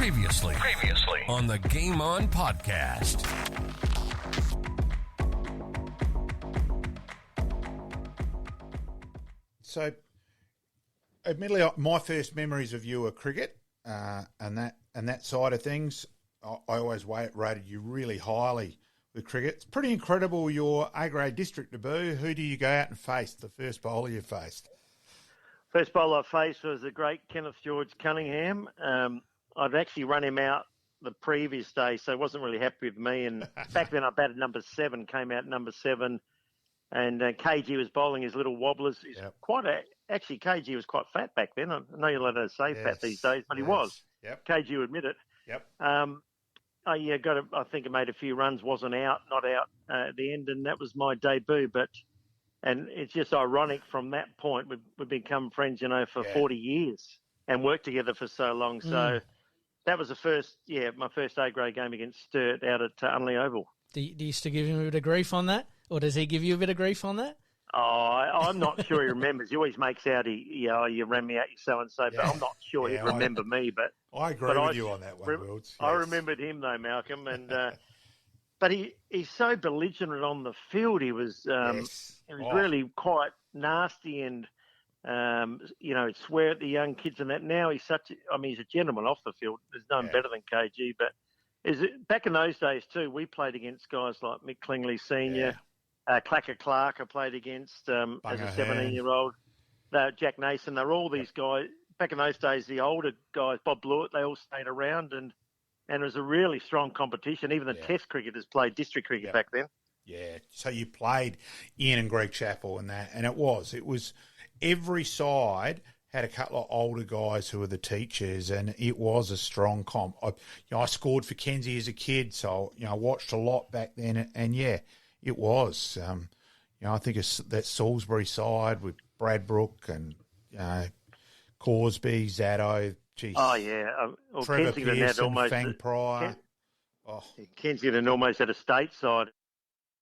Previously on the Game On podcast. So, admittedly, my first memories of you are cricket, and that side of things. I always rated you really highly with cricket. It's pretty incredible your A-grade district debut. Who do you go out and face, the first bowler you faced? First bowler I faced was the great Kenneth George Cunningham. I'd actually run him out the previous day, so he wasn't really happy with me. And back then I batted number 7, came out number 7. And KG was bowling his little wobblers. He's actually, KG was quite fat back then. I know you're allowed to say fat these days, but he was. Yep. KG would admit it. Yep. I think I made a few runs, not out at the end, and that was my debut. And it's just ironic from that point, we've become friends, for 40 years and worked together for so long. So that was my first A-grade game against Sturt out at Unley Oval. Do you used to give him a bit of grief on that? Or does he give you a bit of grief on that? Oh, I'm not sure he remembers. He always makes out you ran me out, you so-and-so, but I'm not sure he'd remember me. But I agree with you on that one, Wilds. Yes. I remembered him, though, Malcolm. And but he's so belligerent on the field. He was really quite nasty and, swear at the young kids and that. Now he's he's a gentleman off the field. There's no one better than KG. But back in those days, too, we played against guys like Mick Klingley Sr., Clacker Clark I played against as a 17-year-old. Jack Nason, they're all these guys. Back in those days, the older guys, Bob Blewett, they all stayed around and it was a really strong competition. Even the Test cricketers played district cricket back then. Yeah, so you played Ian and Greg Chappell and that, and it was every side had a couple of older guys who were the teachers, and it was a strong comp. I scored for Kenzie as a kid, so I watched a lot back then, and it was. I think it's that Salisbury side with Bradbrook and Corsby, Zaddo. Geez. Oh yeah, Trevor Kensington Pearson, almost Fang Pryor. Kensington almost had a stateside.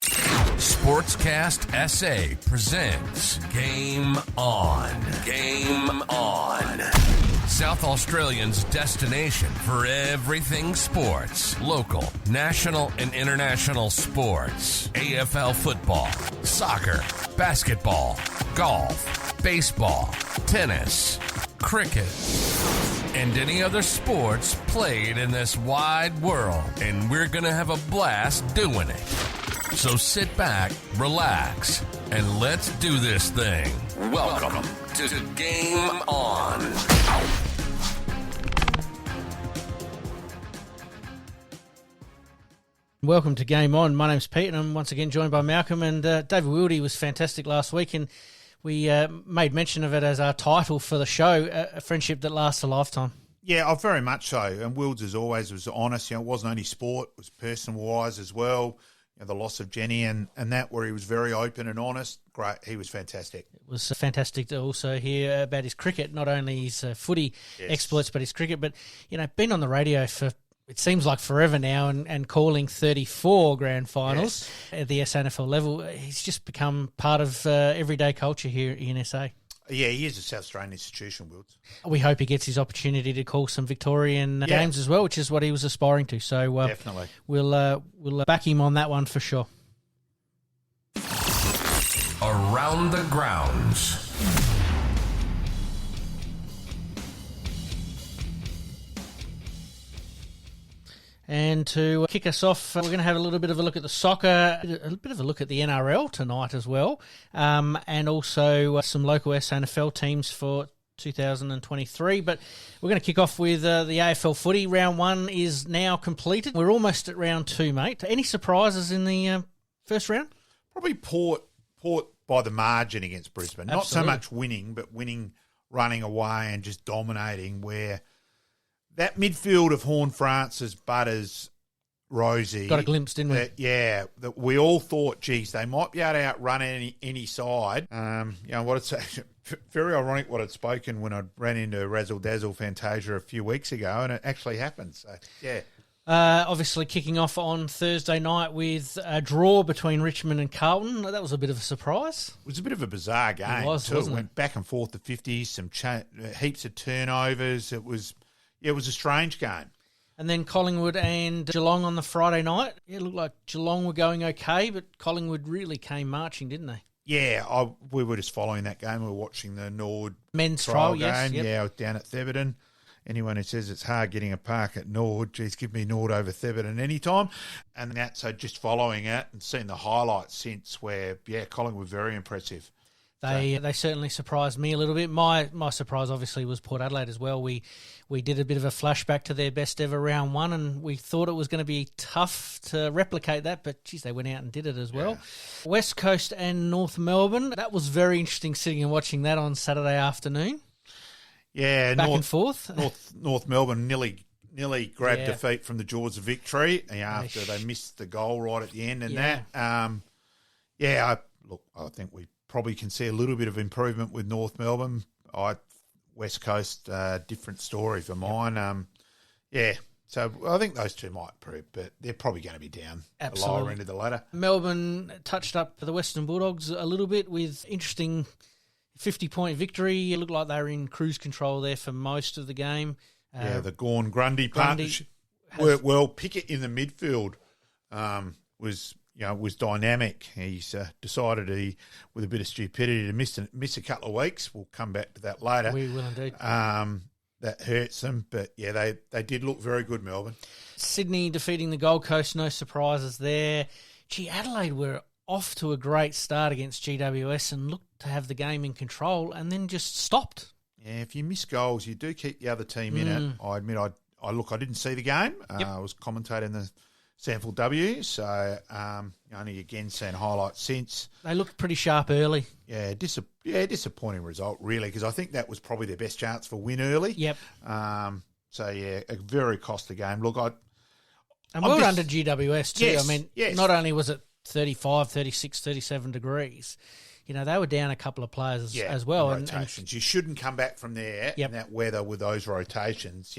Sportscast SA presents Game On. Game On. South Australians' destination for everything sports. Local, national, and international sports. AFL football, soccer, basketball, golf, baseball, tennis, cricket, and any other sports played in this wide world. And we're going to have a blast doing it. So sit back, relax, and let's do this thing. Welcome to Game On. Welcome to Game On. My name's Pete, and I'm once again joined by Malcolm. And David Wildy was fantastic last week, and we made mention of it as our title for the show, a friendship that lasts a lifetime. Yeah, very much so. And Wilds, as always, was honest. It wasn't only sport, it was personal-wise as well. The loss of Jenny and that, where he was very open and honest. Great. He was fantastic. It was fantastic to also hear about his cricket, not only his footy exploits, but his cricket. But, been on the radio for, it seems like forever now, and calling 34 grand finals at the SANFL level. He's just become part of everyday culture here in SA. Yeah, he is a South Australian institution, Wilds. We hope he gets his opportunity to call some Victorian games as well, which is what he was aspiring to. So definitely, we'll back him on that one for sure. Around the grounds. And to kick us off, we're going to have a little bit of a look at the soccer, a bit of a look at the NRL tonight as well, and also some local SANFL teams for 2023. But we're going to kick off with the AFL footy. Round 1 is now completed. We're almost at round 2, mate. Any surprises in the first round? Probably Port by the margin against Brisbane. Absolutely. Not so much winning, but winning, running away and just dominating, where that midfield of Horn Francis, Butters, Rosie. Got a glimpse, didn't we? That we all thought, geez, they might be able to outrun any side. It's very ironic what I'd spoken when I ran into Razzle Dazzle Fantasia a few weeks ago, and it actually happened. So, yeah. Obviously kicking off on Thursday night with a draw between Richmond and Carlton. That was a bit of a surprise. It was a bit of a bizarre game. It was, wasn't it? Went back and forth to 50s, heaps of turnovers. It was a strange game. And then Collingwood and Geelong on the Friday night. It looked like Geelong were going okay, but Collingwood really came marching, didn't they? Yeah, we were just following that game. We were watching the Nord men's trial game. Yes, yep. Yeah, down at Theberton. Anyone who says it's hard getting a park at Nord, geez, give me Nord over Theberton anytime. And that, so just following it and seeing the highlights since where, Collingwood were very impressive. They certainly surprised me a little bit. My surprise obviously was Port Adelaide as well. We did a bit of a flashback to their best ever round one, and we thought it was going to be tough to replicate that, but geez, they went out and did it as well. Yeah. West Coast and North Melbourne. That was very interesting sitting and watching that on Saturday afternoon. Yeah, back and forth. North Melbourne nearly grabbed defeat from the jaws of victory after they missed the goal right at the end and that. I think we probably can see a little bit of improvement with North Melbourne. West Coast, different story for mine. So I think those two might improve, but they're probably going to be down the lower end of the ladder. Melbourne touched up the Western Bulldogs a little bit with interesting 50-point victory. It looked like they were in cruise control there for most of the game. The Gorn-Grundy partnership worked well. Pickett in the midfield was dynamic. He's decided with a bit of stupidity to miss a couple of weeks. We'll come back to that later. We will indeed. That hurts them, but they did look very good, Melbourne. Sydney defeating the Gold Coast, no surprises there. Adelaide were off to a great start against GWS and looked to have the game in control and then just stopped. Yeah, if you miss goals, you do keep the other team in it. I admit, I didn't see the game. I was commentating the SANFL W, so only again seen highlights since. They looked pretty sharp early. Yeah, disappointing result really, because I think that was probably their best chance for win early. Yep. A very costly game. Look, we were under GWS too. Yes, not only was it 35, 36, 37 degrees, they were down a couple of players as well. Rotations. You shouldn't come back from there in that weather with those rotations.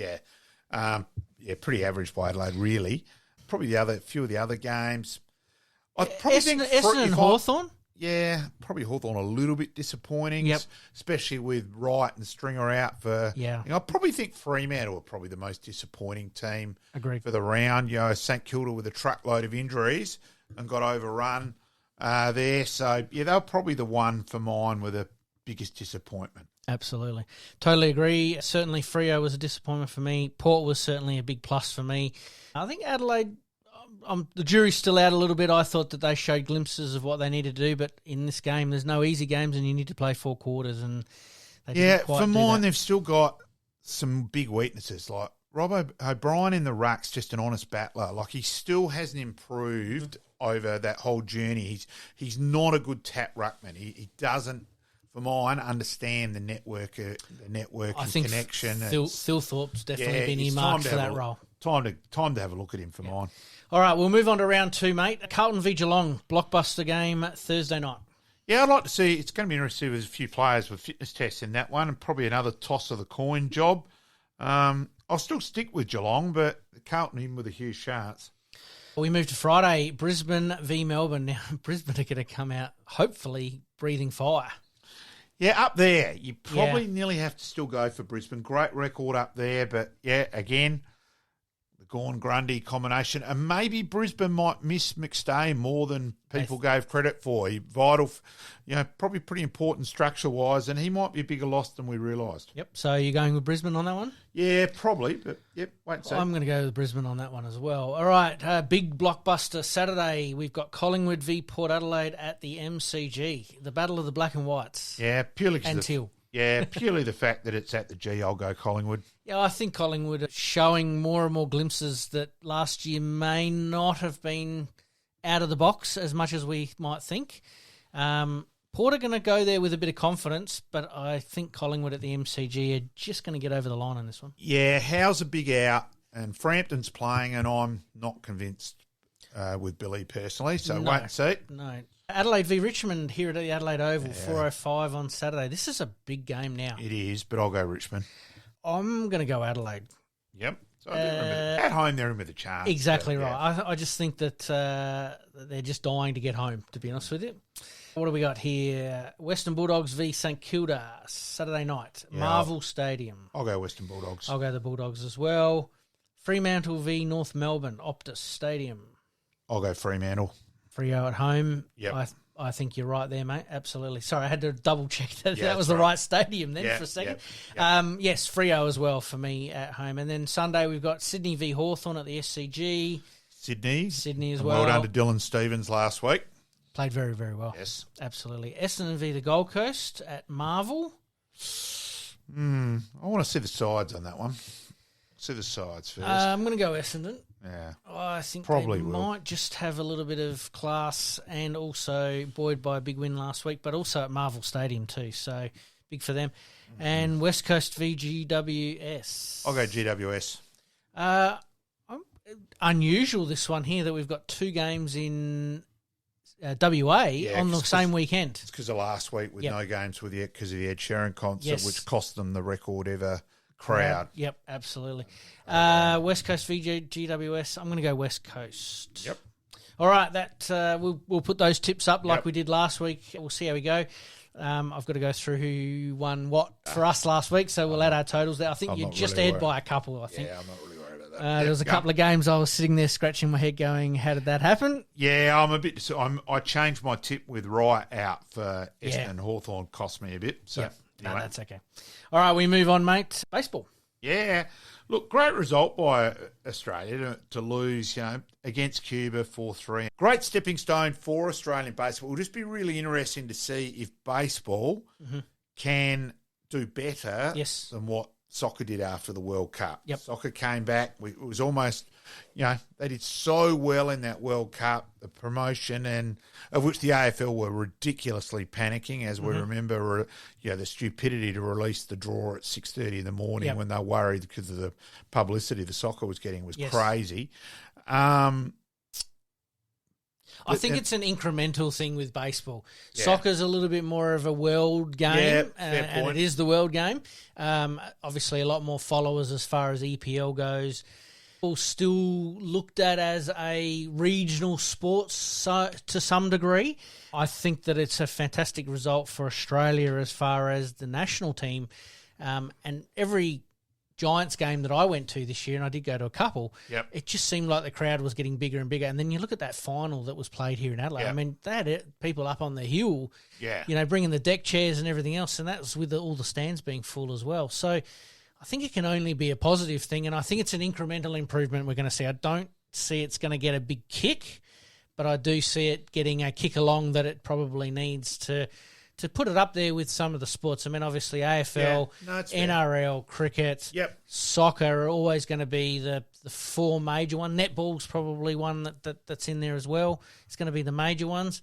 Pretty average by Adelaide really. Probably a few of the other games. I probably think Essendon and Hawthorn. Yeah, probably Hawthorn a little bit disappointing, especially with Wright and Stringer out for. Yeah, I probably think Fremantle were probably the most disappointing team. Agreed. For the round. St Kilda with a truckload of injuries and got overrun there. So they were probably the one for mine with the biggest disappointment. Absolutely. Totally agree. Certainly Freo was a disappointment for me. Port was certainly a big plus for me. I think Adelaide, the jury's still out a little bit. I thought that they showed glimpses of what they needed to do, but in this game, there's no easy games and you need to play 4 quarters. And they didn't quite for do mine, that. They've still got some big weaknesses. Like Rob O'Brien in the ruck's just an honest battler. Like he still hasn't improved over that whole journey. He's not a good tap ruckman. He doesn't, for mine, understand the network and connection. Phil Thorpe's definitely been earmarked for that role. Time to have a look at him for mine. All right, we'll move on to round 2, mate. Carlton v Geelong, blockbuster game Thursday night. Yeah, I'd like to see. It's going to be interesting with a few players with fitness tests in that one, and probably another toss of the coin job. I'll still stick with Geelong, but Carlton in with a huge chance. We move to Friday, Brisbane v Melbourne. Now, Brisbane are going to come out, hopefully, breathing fire. Yeah, up there. You probably nearly have to still go for Brisbane. Great record up there, but again, the Gorn-Grundy combination. And maybe Brisbane might miss McStay more than people gave credit for. He's vital, probably pretty important structure-wise, and he might be a bigger loss than we realised. Yep, so you're going with Brisbane on that one? Yeah, probably, but wait and see. I'm going to go with Brisbane on that one as well. All right, big blockbuster Saturday. We've got Collingwood v Port Adelaide at the MCG, the battle of the black and whites. Yeah, purely purely the fact that it's at the G, I'll go Collingwood. Yeah, I think Collingwood are showing more and more glimpses that last year may not have been out of the box as much as we might think. Port are going to go there with a bit of confidence, but I think Collingwood at the MCG are just going to get over the line on this one. Yeah, Howe's a big out, and Frampton's playing, and I'm not convinced with Billy personally, so wait and see. No. Adelaide v Richmond here at the Adelaide Oval, 4:05 on Saturday. This is a big game now. It is, but I'll go Richmond. I'm going to go Adelaide. Yep. So at home, they're in with a chance. Exactly right. I just think that they're just dying to get home, to be honest with you. What do we got here? Western Bulldogs v St Kilda, Saturday night, Marvel Stadium. I'll go Western Bulldogs. I'll go the Bulldogs as well. Fremantle v North Melbourne, Optus Stadium. I'll go Fremantle. Freo at home. Yep. I think you're right there, mate. Absolutely. Sorry, I had to double check that Yeah, that was the right stadium then for a second. Yes, Freo as well for me at home. And then Sunday we've got Sydney v Hawthorn at the SCG. Sydney as well. Well done to Dylan Stevens last week. Played very, very well. Yes. Absolutely. Essendon v the Gold Coast at Marvel. I want to see the sides on that one. See the sides first. I'm going to go Essendon. Yeah. I think Probably they will. might just have a little bit of class, and also buoyed by a big win last week, but also at Marvel Stadium too, so big for them. And West Coast v GWS. I'll go GWS. Unusual this one here that we've got two games in WA on the same weekend. It's because of last week with no games with the because of the Ed Sheeran concert, Yes. which cost them the record ever crowd. Yep, absolutely. West Coast v GWS. I'm going to go West Coast. Yep. All right, that we'll put those tips up like Yep. we did last week. We'll see how we go. I've got to go through who won what for us last week, so we'll add our totals there. I think I'm you're not just really ahead worried. by a couple, I think. Yeah, I'm not really worried about that. There was a couple of games I was sitting there scratching my head going, how did that happen? Yeah, I'm a bit. So I changed my tip with Wright out for Essendon and Hawthorn. Cost me a bit. So Yep. No, anyway. that's okay. All right, we move on, mate. Baseball. Yeah, look, great result by Australia to lose, against Cuba 4-3. Great stepping stone for Australian baseball. It'll just be really interesting to see if baseball can do better than what soccer did after the World Cup. Yep. Soccer came back. It was almost, they did so well in that World Cup, the promotion, and of which the AFL were ridiculously panicking, as we remember, the stupidity to release the draw at 6:30 in the morning when they were worried because of the publicity the soccer was getting was crazy. I think it's an incremental thing with baseball. Yeah. Soccer's a little bit more of a world game, and it is the world game. Obviously, a lot more followers as far as EPL goes. Still looked at as a regional sport to some degree. I think that it's a fantastic result for Australia as far as the national team. And every Giants game that I went to this year, and I did go to a couple, it just seemed like the crowd was getting bigger and bigger. And then you look at that final that was played here in Adelaide. I mean, they had people up on the hill, bringing the deck chairs and everything else, and that was with all the stands being full as well. So I think it can only be a positive thing, and I think it's an incremental improvement we're going to see. I don't see it's going to get a big kick, but I do see it getting a kick along that it probably needs to put it up there with some of the sports. I mean, obviously AFL, NRL, cricket, soccer are always going to be the four major ones. Netball's probably one that's in there as well. It's going to be the major ones.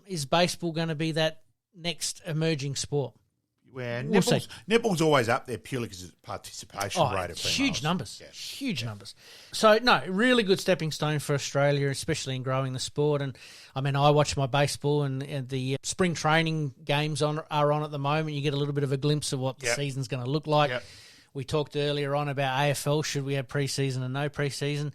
Is baseball going to be that next emerging sport? Well, netball's always up there purely because of participation rate of females. Huge numbers. Huge numbers. So, no, really good stepping stone for Australia, especially in growing the sport. And, I mean, I watch my baseball and the spring training games are on at the moment. You get a little bit of a glimpse of what the season's going to look like. We talked earlier on about AFL, should we have pre-season and no pre-season.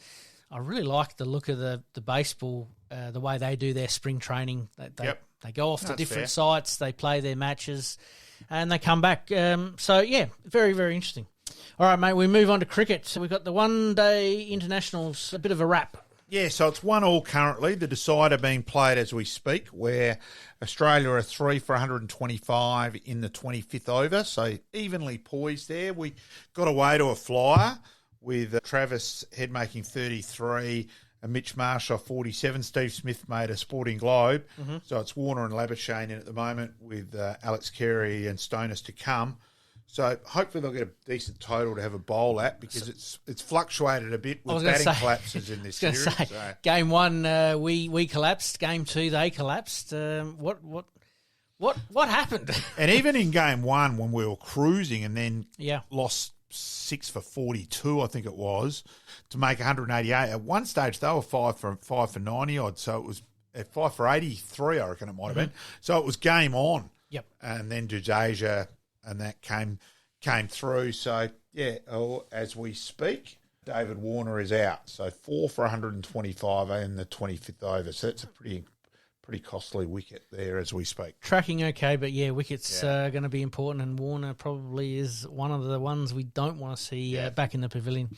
I really like the look of the baseball, the way they do their spring training. They go off to different sites, they play their matches, and they come back. Very, very interesting. All right, mate, we move on to cricket. So we've got the one-day internationals, a bit of a wrap. Yeah, so it's 1-1 currently. The decider being played as we speak, where Australia are 3 for 125 in the 25th over, so evenly poised there. We got away to a flyer with Travis Head making 33 and Mitch Marsh off 47. Steve Smith made a Sporting Globe. So it's Warner and Labuschagne in at the moment with Alex Carey and Stoners to come. So hopefully they'll get a decent total to have a bowl at, because it's fluctuated a bit with batting collapses in this series. Game one we collapsed. Game two they collapsed. What happened? And even in game one when we were cruising and then lost 6 for 42, I think it was, to make 188. At one stage they were 5 for 90 odd, so it was at 5 for 83. I reckon it might have been. So it was game on. And then Jadeja and that came through. So, as we speak, David Warner is out. So 4 for 125 in the 25th over. So that's a pretty costly wicket there as we speak. Tracking okay, but wickets are going to be important, and Warner probably is one of the ones we don't want to see back in the pavilion.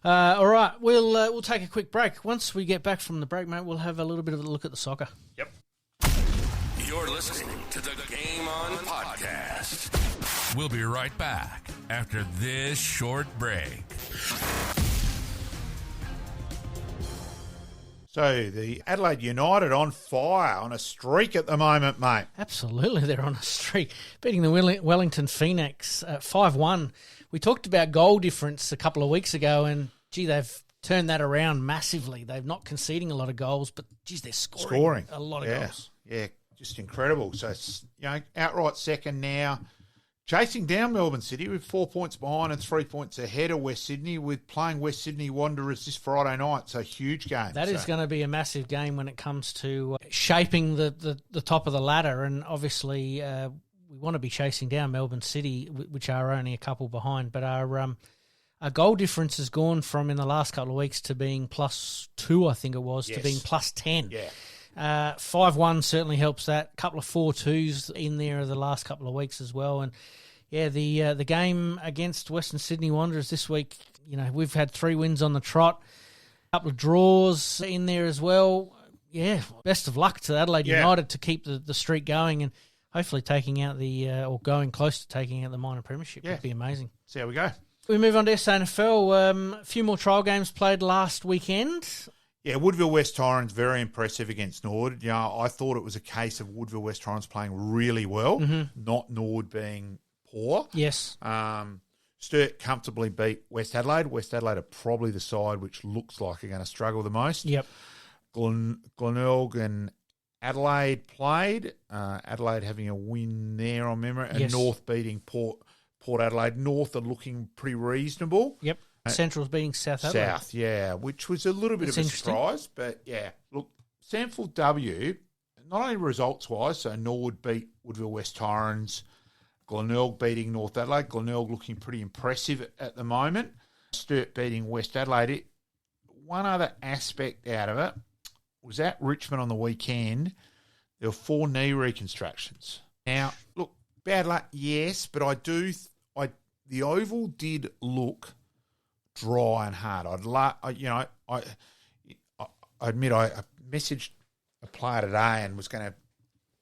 All right, we'll take a quick break. Once we get back from the break, mate, we'll have a little bit of a look at the soccer. Yep. You're listening to the Game On Podcast. We'll be right back after this short break. So the Adelaide United on fire, on a streak at the moment, mate. Absolutely, they're on a streak, beating the Wellington Phoenix 5-1. We talked about goal difference a couple of weeks ago, and, gee, they've turned that around massively. They're not conceding a lot of goals, but, geez, they're scoring a lot of goals. Yeah, just incredible. So, outright second now. Chasing down Melbourne City with 4 points behind and 3 points ahead of West Sydney, with playing West Sydney Wanderers this Friday night. So, huge game. That is going to be a massive game when it comes to shaping the top of the ladder. And obviously, we want to be chasing down Melbourne City, which are only a couple behind. But our goal difference has gone from, in the last couple of weeks, to being +2, I think it was, to being +10. Yeah. 5-1 certainly helps that. Couple of 4-2s in there the last couple of weeks as well. And yeah, the game against Western Sydney Wanderers this week, we've had 3 wins on the trot, a couple of draws in there as well. Yeah, best of luck to Adelaide United to keep the streak going and hopefully taking out or going close to taking out the minor premiership. Would be amazing. See how we go. We move on to SANFL. A few more trial games played last weekend. Yeah, Woodville West Torrens, very impressive against Nord. I thought it was a case of Woodville West Torrens playing really well, not Nord being poor. Yes. Sturt comfortably beat West Adelaide. West Adelaide are probably the side which looks like they're going to struggle the most. Yep. Glenelg and Adelaide played. Adelaide having a win there on memory. And North beating Port Adelaide. North are looking pretty reasonable. Yep. Central's beating South Adelaide. Which was a little bit of a surprise. But, yeah, look, SANFL W, not only results-wise, so Nord beat Woodville West Torrens, Glenelg beating North Adelaide. Glenelg looking pretty impressive at the moment. Sturt beating West Adelaide. One other aspect out of it was at Richmond on the weekend, there were 4 knee reconstructions. Now, look, bad luck, yes, but the oval did look dry and hard. I admit I messaged a player today and was going to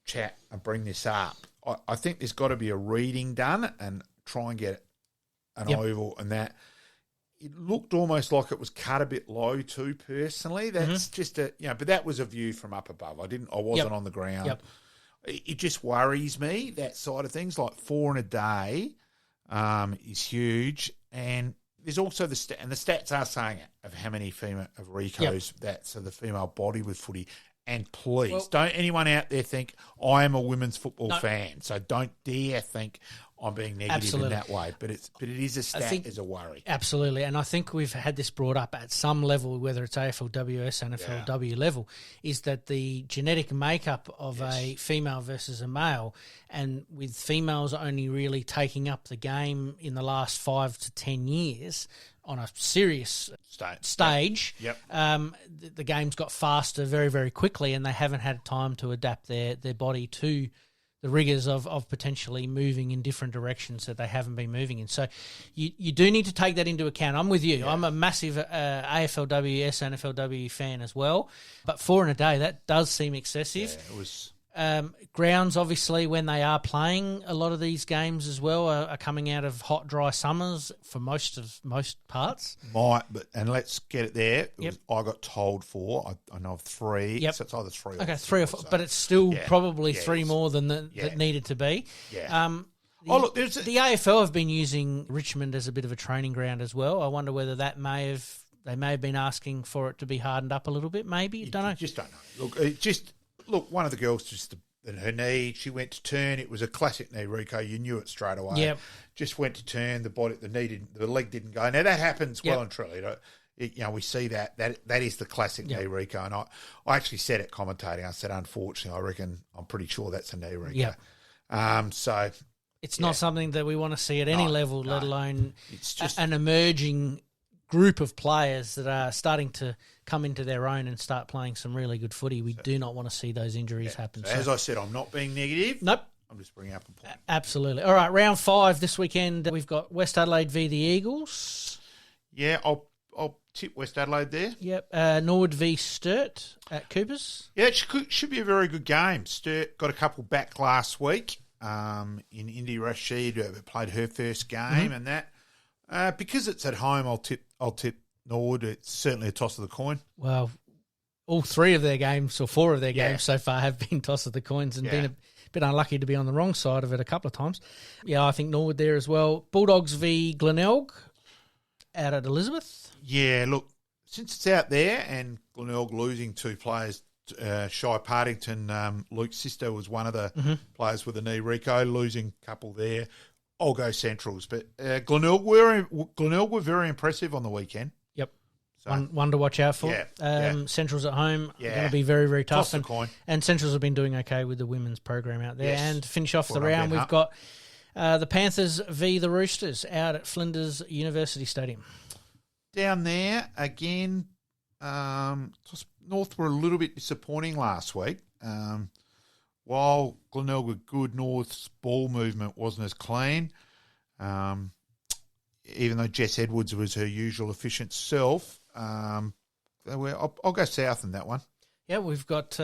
chat and bring this up. I think there's got to be a reading done and try and get an oval and that. It looked almost like it was cut a bit low too, personally. That's just but that was a view from up above. I wasn't on the ground. Yep. It just worries me, that side of things. Like 4 in a day is huge. And there's also the stats are saying it, of how many female of Ricos that's the female body with footy. And please, don't anyone out there think I am a women's football fan. So don't dare think I'm being negative in that way. But it is a stat, is a worry. Absolutely. And I think we've had this brought up at some level, whether it's AFLW, SANFLW level, is that the genetic makeup of a female versus a male, and with females only really taking up the game in the last 5 to 10 years on a serious stage, the game's got faster very, very quickly, and they haven't had time to adapt their body to the rigours of potentially moving in different directions that they haven't been moving in. So you do need to take that into account. I'm with you. Yeah. I'm a massive AFLW, SANFLW fan as well. But 4 in a day, that does seem excessive. Yeah, it was. Grounds, obviously, when they are playing a lot of these games as well, are coming out of hot, dry summers for most parts. And let's get it there. I got told 4. I know of 3. So it's either 3 or 4. 3 or 4, but it's still probably 3 more than that needed to be. Yeah. The AFL have been using Richmond as a bit of a training ground as well. I wonder whether they may have been asking for it to be hardened up a little bit. Maybe don't know. Just don't know. Look, one of the girls just her knee. She went to turn. It was a classic knee, Rico. You knew it straight away. Yep. Just went to turn. The leg didn't go. Now that happens well and truly. We see that is the classic knee, Rico. And I actually said it commentating. I said, unfortunately, I'm pretty sure that's a knee, Rico. Yep. So it's not something that we want to see at any level, let alone it's just an emerging group of players that are starting to come into their own and start playing some really good footy. We do not want to see those injuries happen. So as I said, I'm not being negative. Nope. I'm just bringing up a point. Absolutely. All right, round 5 this weekend. We've got West Adelaide v the Eagles. Yeah, I'll I'll tip West Adelaide there. Yep. Norwood v Sturt at Coopers. Yeah, it should be a very good game. Sturt got a couple back last week. In Indy Rashid played her first game, and that because it's at home, I'll tip Norwood. It's certainly a toss of the coin. Well, all 3 of their games or 4 of their games so far have been toss of the coins and been a bit unlucky to be on the wrong side of it a couple of times. Yeah, I think Norwood there as well. Bulldogs v Glenelg out at Elizabeth. Yeah, look, since it's out there and Glenelg losing 2 players, Shy Partington, Luke's sister was one of the players with a knee. Rico losing a couple there. I'll go Centrals, but Glenelg were very impressive on the weekend. Yep, so, one to watch out for. Centrals at home are going to be very, very tough. And Centrals have been doing okay with the women's program out there. Yes. And to finish off the round, we've got the Panthers v the Roosters out at Flinders University Stadium. Down there again. North were a little bit disappointing last week. While Glenelg were good, North's ball movement wasn't as clean. Even though Jess Edwards was her usual efficient self, I'll go South in that one. Yeah, we've got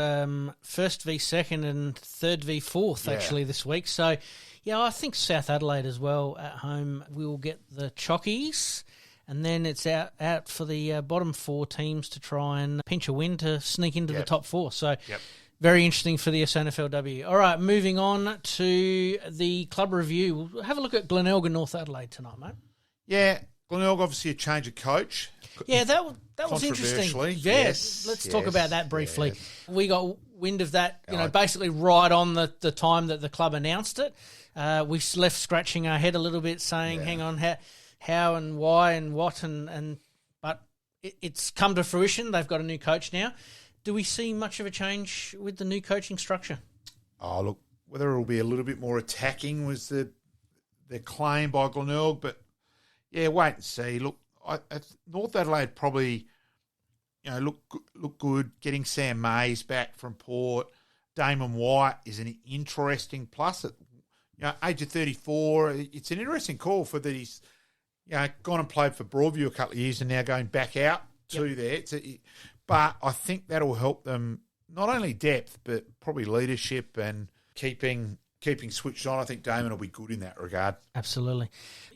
first v second and third v fourth actually this week. So, yeah, I think South Adelaide as well at home will get the Chockies. And then it's out for the bottom 4 teams to try and pinch a win to sneak into the top 4. So very interesting for the SANFLW. All right, moving on to the club review. We'll have a look at Glenelg and North Adelaide tonight, mate. Yeah, Glenelg obviously a change of coach. Yeah, that was interesting. Yes, let's talk about that briefly. Yes. We got wind of that, basically right on the time that the club announced it. We left scratching our head a little bit saying, hang on, how and why and what, but it's come to fruition. They've got a new coach now. Do we see much of a change with the new coaching structure? Oh, look, whether it'll be a little bit more attacking was the claim by Glenelg, but yeah, wait and see. Look, North Adelaide probably, look good. Getting Sam Mays back from Port, Damon White is an interesting plus at age of 34. It's an interesting call for that he's gone and played for Broadview a couple of years and now going back out to there. But I think that'll help them not only depth but probably leadership and keeping switched on. I think Damon will be good in that regard. Absolutely.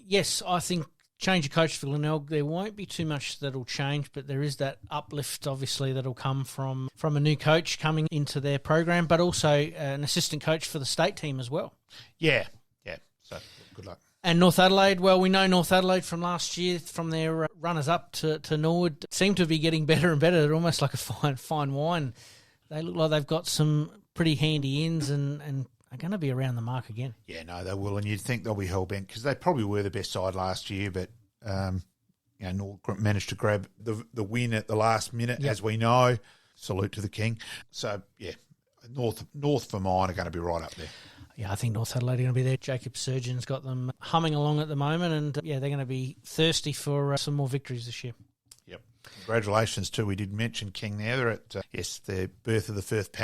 Yes, I think change of coach for Glenelg, there won't be too much that'll change, but there is that uplift, obviously, that'll come from a new coach coming into their program, but also an assistant coach for the state team as well. Yeah. So, good luck. And North Adelaide, well, we know North Adelaide from last year, from their runners-up to Norwood, seem to be getting better and better. They're almost like a fine wine. They look like they've got some pretty handy ins and are going to be around the mark again. Yeah, no, they will, and you'd think they'll be hell-bent because they probably were the best side last year, but Norwood managed to grab the win at the last minute, as we know. Salute to the king. So, yeah, North for mine are going to be right up there. Yeah, I think North Adelaide are going to be there. Jacob Surgeon's got them humming along at the moment, and they're going to be thirsty for some more victories this year. Yep. Congratulations too. We did mention King there. They're at the birth of the first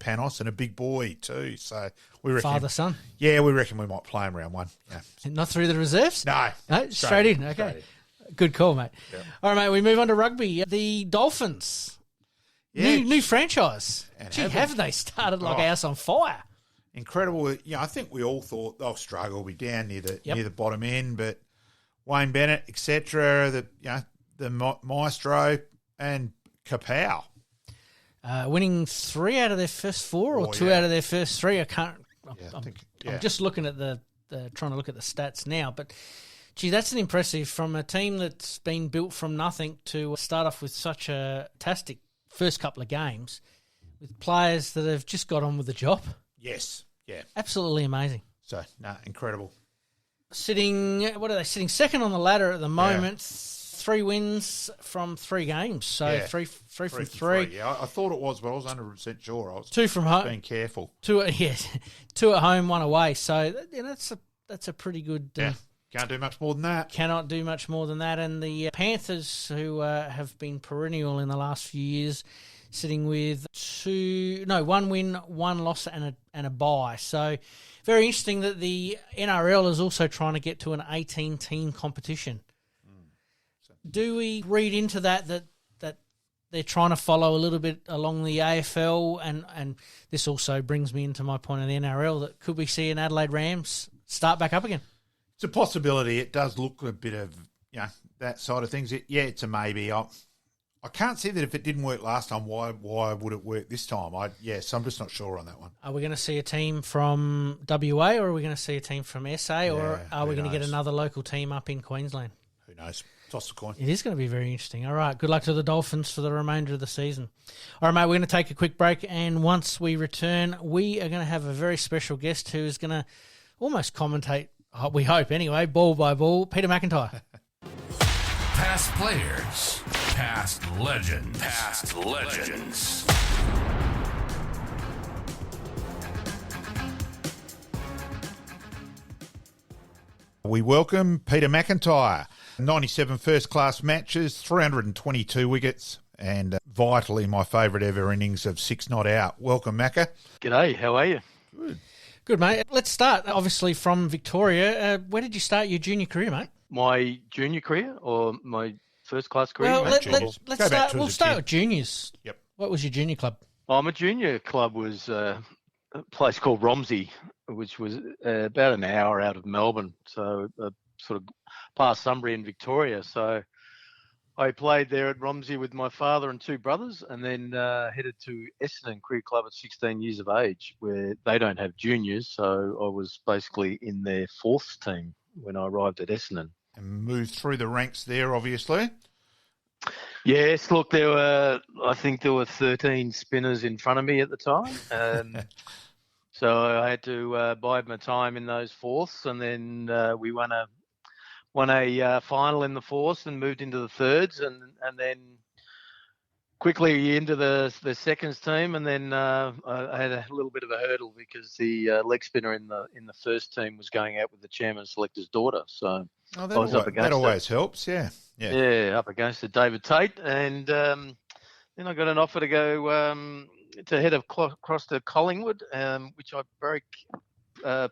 Panos and a big boy too. So we reckon father-son. Yeah, we reckon we might play him round 1. Yeah. Not through the reserves? No, straight in. Okay, straight in. Good call, mate. Yep. All right, mate. We move on to rugby. The Dolphins, new franchise. Gee, have they started like a house on fire? Incredible. I think we all thought they'll struggle, be down near the bottom end, but Wayne Bennett, etc., the Maestro and Kapow. Winning 3 out of their first 4 or 2 out of their first 3. I'm just looking at trying to look at the stats now, but gee, that's an impressive from a team that's been built from nothing to start off with such a fantastic first couple of games with players that have just got on with the job. Yes, yeah. Absolutely amazing. So, incredible. Sitting second on the ladder at the moment. 3 wins from 3 games. So, three from 3. Yeah, I thought it was, but I was 100% sure. I was 2 from home. Being careful. 2 at home, 1 away. So, that's a pretty good... Can't do much more than that. Cannot do much more than that. And the Panthers, who have been perennial in the last few years, sitting with 1 win, 1 loss and a bye. So very interesting that the NRL is also trying to get to an 18-team competition. Do we read into that they're trying to follow a little bit along the AFL, and this also brings me into my point of the NRL, that could we see an Adelaide Rams start back up again? It's a possibility. It does look a bit of, that side of things. It's a maybe. I can't see that if it didn't work last time, why would it work this time? So I'm just not sure on that one. Are we going to see a team from WA, or are we going to see a team from SA, or are we going to get another local team up in Queensland? Who knows? Toss the coin. It is going to be very interesting. All right, good luck to the Dolphins for the remainder of the season. All right, mate, we're going to take a quick break, and once we return, we are going to have a very special guest who is going to almost commentate, we hope anyway, ball by ball, Peter McIntyre. Past players, past legends, past legends. We welcome Peter McIntyre. 97 first-class matches, 322 wickets, and vitally my favourite ever innings of 6 not out. Welcome, Macca. G'day, how are you? Good, mate. Let's start, obviously, from Victoria. Where did you start your junior career, mate? My junior career or my first-class career? Well, let's start. We'll start with juniors. Yep. What was your junior club? My junior club was a place called Romsey, which was about an hour out of Melbourne, so sort of past Sunbury in Victoria. So I played there at Romsey with my father and 2 brothers, and then headed to Essendon Cricket Club at 16 years of age, where they don't have juniors. So I was basically in their 4th team when I arrived at Essendon. And moved through the ranks there, obviously. Yes, look, I think there were 13 spinners in front of me at the time. So I had to bide my time in those 4ths, and then we won a final in the 4ths and moved into the 3rds, and then quickly into the 2nds team, and then I had a little bit of a hurdle because the leg spinner in the 1st team was going out with the chairman selector's daughter. So I was up against that always helps, yeah. Yeah, up against it, David Tate, and then I got an offer to go to head across to Collingwood, which I very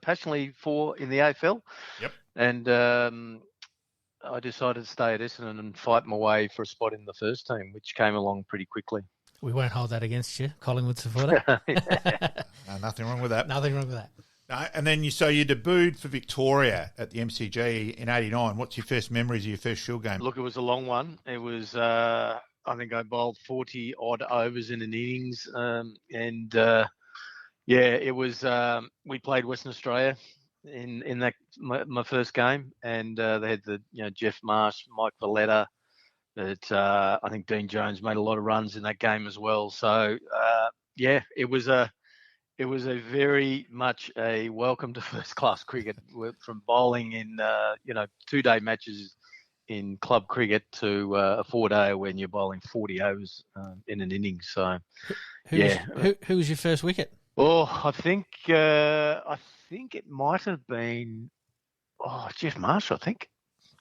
passionately for in the AFL. Yep. And I decided to stay at Essendon and fight my way for a spot in the 1st team, which came along pretty quickly. We won't hold that against you, Collingwood supporter. No, nothing wrong with that. Nothing wrong with that. No, and then you debuted for Victoria at the MCG in '89. What's your first memories of your first Shield game? Look, it was a long one. It was, I think I bowled 40 odd overs in an innings. It was, we played Western Australia in that my first game, and they had the Jeff Marsh, Mike Valletta. That I think Dean Jones made a lot of runs in that game as well. So it was a very much a welcome to first class cricket, from bowling in 2-day matches in club cricket to a 4-day when you're bowling 40 overs in an innings. So who was your first wicket? Oh, I think it might have been Jeff Marsh, I think.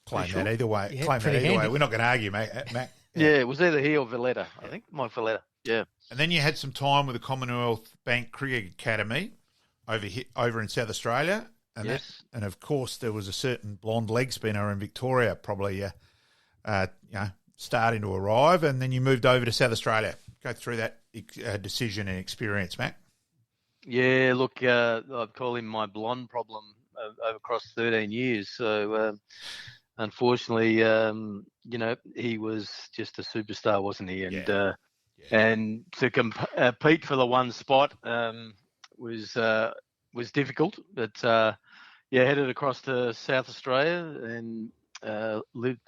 Claim that either way. Yeah, Claim that either handy. way. We're not going to argue, mate. Mac. Yeah, it was either he or Valletta. I think Mike Valletta. Yeah. And then you had some time with the Commonwealth Bank Cricket Academy over in South Australia. And yes. And of course, there was a certain blonde leg spinner in Victoria, probably starting to arrive. And then you moved over to South Australia. Go through that decision and experience, Mac. Yeah, look, I'd call him my blonde problem over across 13 years. So, unfortunately, he was just a superstar, wasn't he? And and to compete for the one spot was difficult. But headed across to South Australia and lived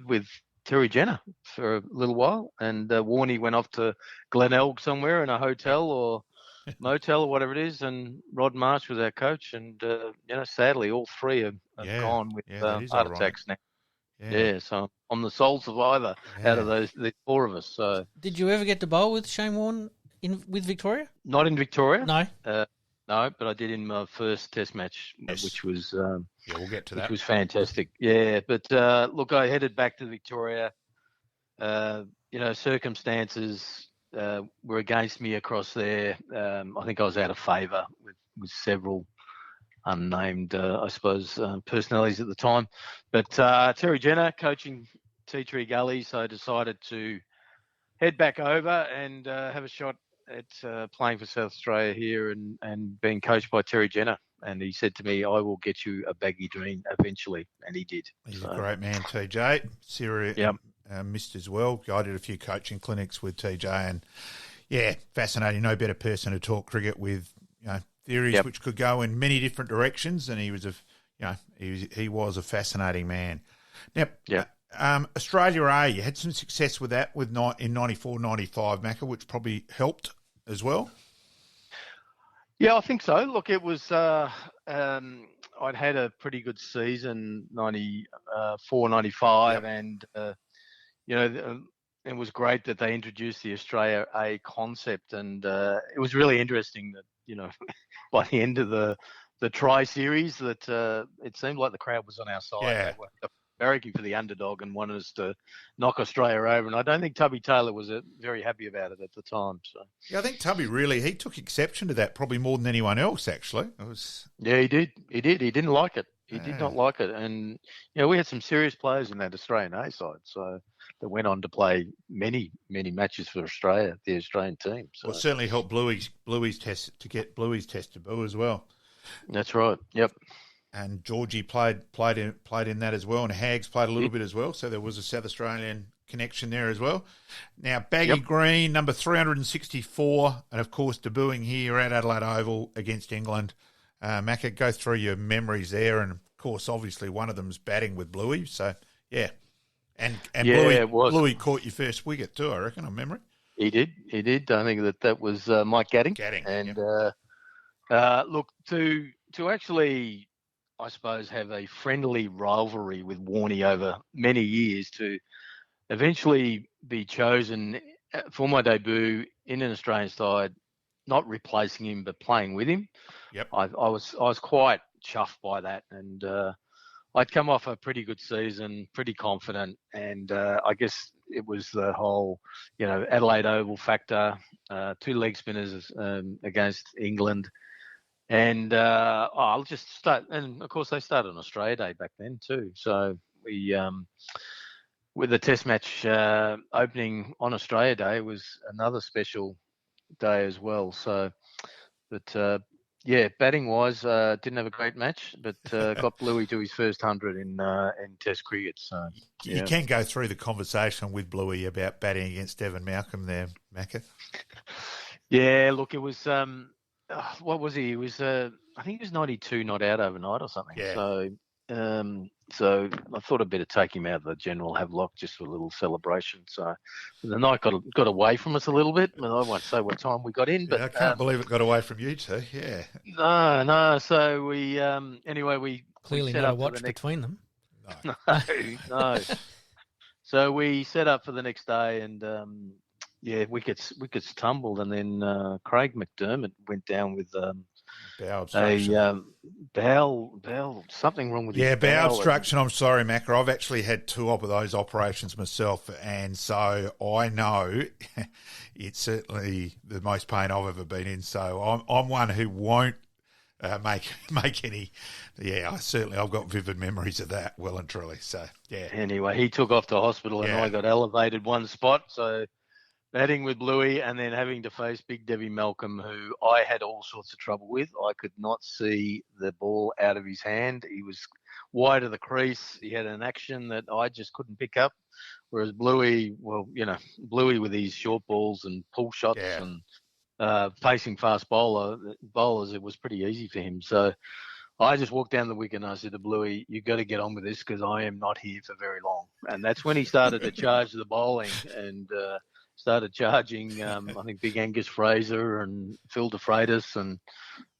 with Terry Jenner for a little while. And Warney went off to Glenelg somewhere in a hotel or motel or whatever it is, and Rod Marsh was our coach, and sadly all 3 have gone with heart attacks now. So I'm the sole survivor out of the 4 of us. So did you ever get to bowl with Shane Warne with Victoria? Not in Victoria, no, but I did in my first Test match, which was we'll get to that. Which was fantastic. Yeah, but look, I headed back to Victoria. Circumstances were against me across there. I think I was out of favour with several unnamed, personalities at the time. But Terry Jenner coaching Tea Tree Gully, so I decided to head back over and have a shot at playing for South Australia here and being coached by Terry Jenner. And he said to me, I will get you a baggy dream eventually. And he did. He's a great man, TJ. Sarah missed as well. I did a few coaching clinics with TJ and, yeah, fascinating. No better person to talk cricket with, theories which could go in many different directions. And he was he was a fascinating man. Now, Australia A, you had some success with that in 94, 95, Macca, which probably helped as well. Yeah, I think so. Look, it was I'd had a pretty good season, 94, 95, and it was great that they introduced the Australia A concept, and it was really interesting that by the end of the try series that it seemed like the crowd was on our side. Yeah. They were barracking for the underdog and wanted us to knock Australia over. And I don't think Tubby Taylor was very happy about it at the time. So yeah, I think Tubby he took exception to that probably more than anyone else, actually. Yeah, he did. He didn't like it. He did not like it. And, we had some serious players in that Australian A side. So that went on to play many, many matches for Australia, the Australian team. So. Well, it certainly helped Bluey's test to get Bluey's test debut as well. That's right. Yep. And Georgie played in that as well, and Hags played a little bit as well. So there was a South Australian connection there as well. Now, Baggy Green, number 364, and of course debuting here at Adelaide Oval against England. Macca, go through your memories there, and of course, obviously one of them's batting with Bluey. So yeah, and Bluey caught your first wicket too, I reckon, on memory. He did. I think that was Mike Gadding. And look, to actually, I suppose, have a friendly rivalry with Warney over many years, to eventually be chosen for my debut in an Australian side, not replacing him but playing with him. Yep. I was quite chuffed by that, and I'd come off a pretty good season, pretty confident, and I guess it was the whole, Adelaide Oval factor, 2 leg spinners against England. And I'll just start. And, of course, they started on Australia Day back then too. So we, with the test match opening on Australia Day, was another special day as well. So, but, batting-wise, didn't have a great match, but got Bluey to his first 100 in Test cricket. So You can go through the conversation with Bluey about batting against Devon Malcom there, Macca. Yeah, look, it was... what was he? He was, I think he was 92 not out overnight or something. Yeah. So I thought I'd better take him out of the general Havelock just for a little celebration. So the night got away from us a little bit. I won't say what time we got in, but I can't believe it got away from you two. Yeah. No. So we we clearly set no up watch between them. No. So we set up for the next day, and wickets tumbled, and then Craig McDermott went down with bowel obstruction. Bowel, something wrong with his bowel. Bowel obstruction. I'm sorry, Macca. I've actually had 2 of those operations myself, and so I know it's certainly the most pain I've ever been in. So I'm one who won't make any. Yeah, I've got vivid memories of that, well and truly. So yeah. Anyway, he took off to hospital, and I got elevated one spot. So batting with Bluey, and then having to face Big Debbie Malcom, who I had all sorts of trouble with. I could not see the ball out of his hand. He was wide of the crease. He had an action that I just couldn't pick up. Whereas Bluey, Bluey with his short balls and pull shots and facing fast bowlers, it was pretty easy for him. So I just walked down the wicket and I said to Bluey, "You got to get on with this because I am not here for very long." And that's when he started to charge the bowling and started charging, I think, Big Angus Fraser and Phil DeFreitas. And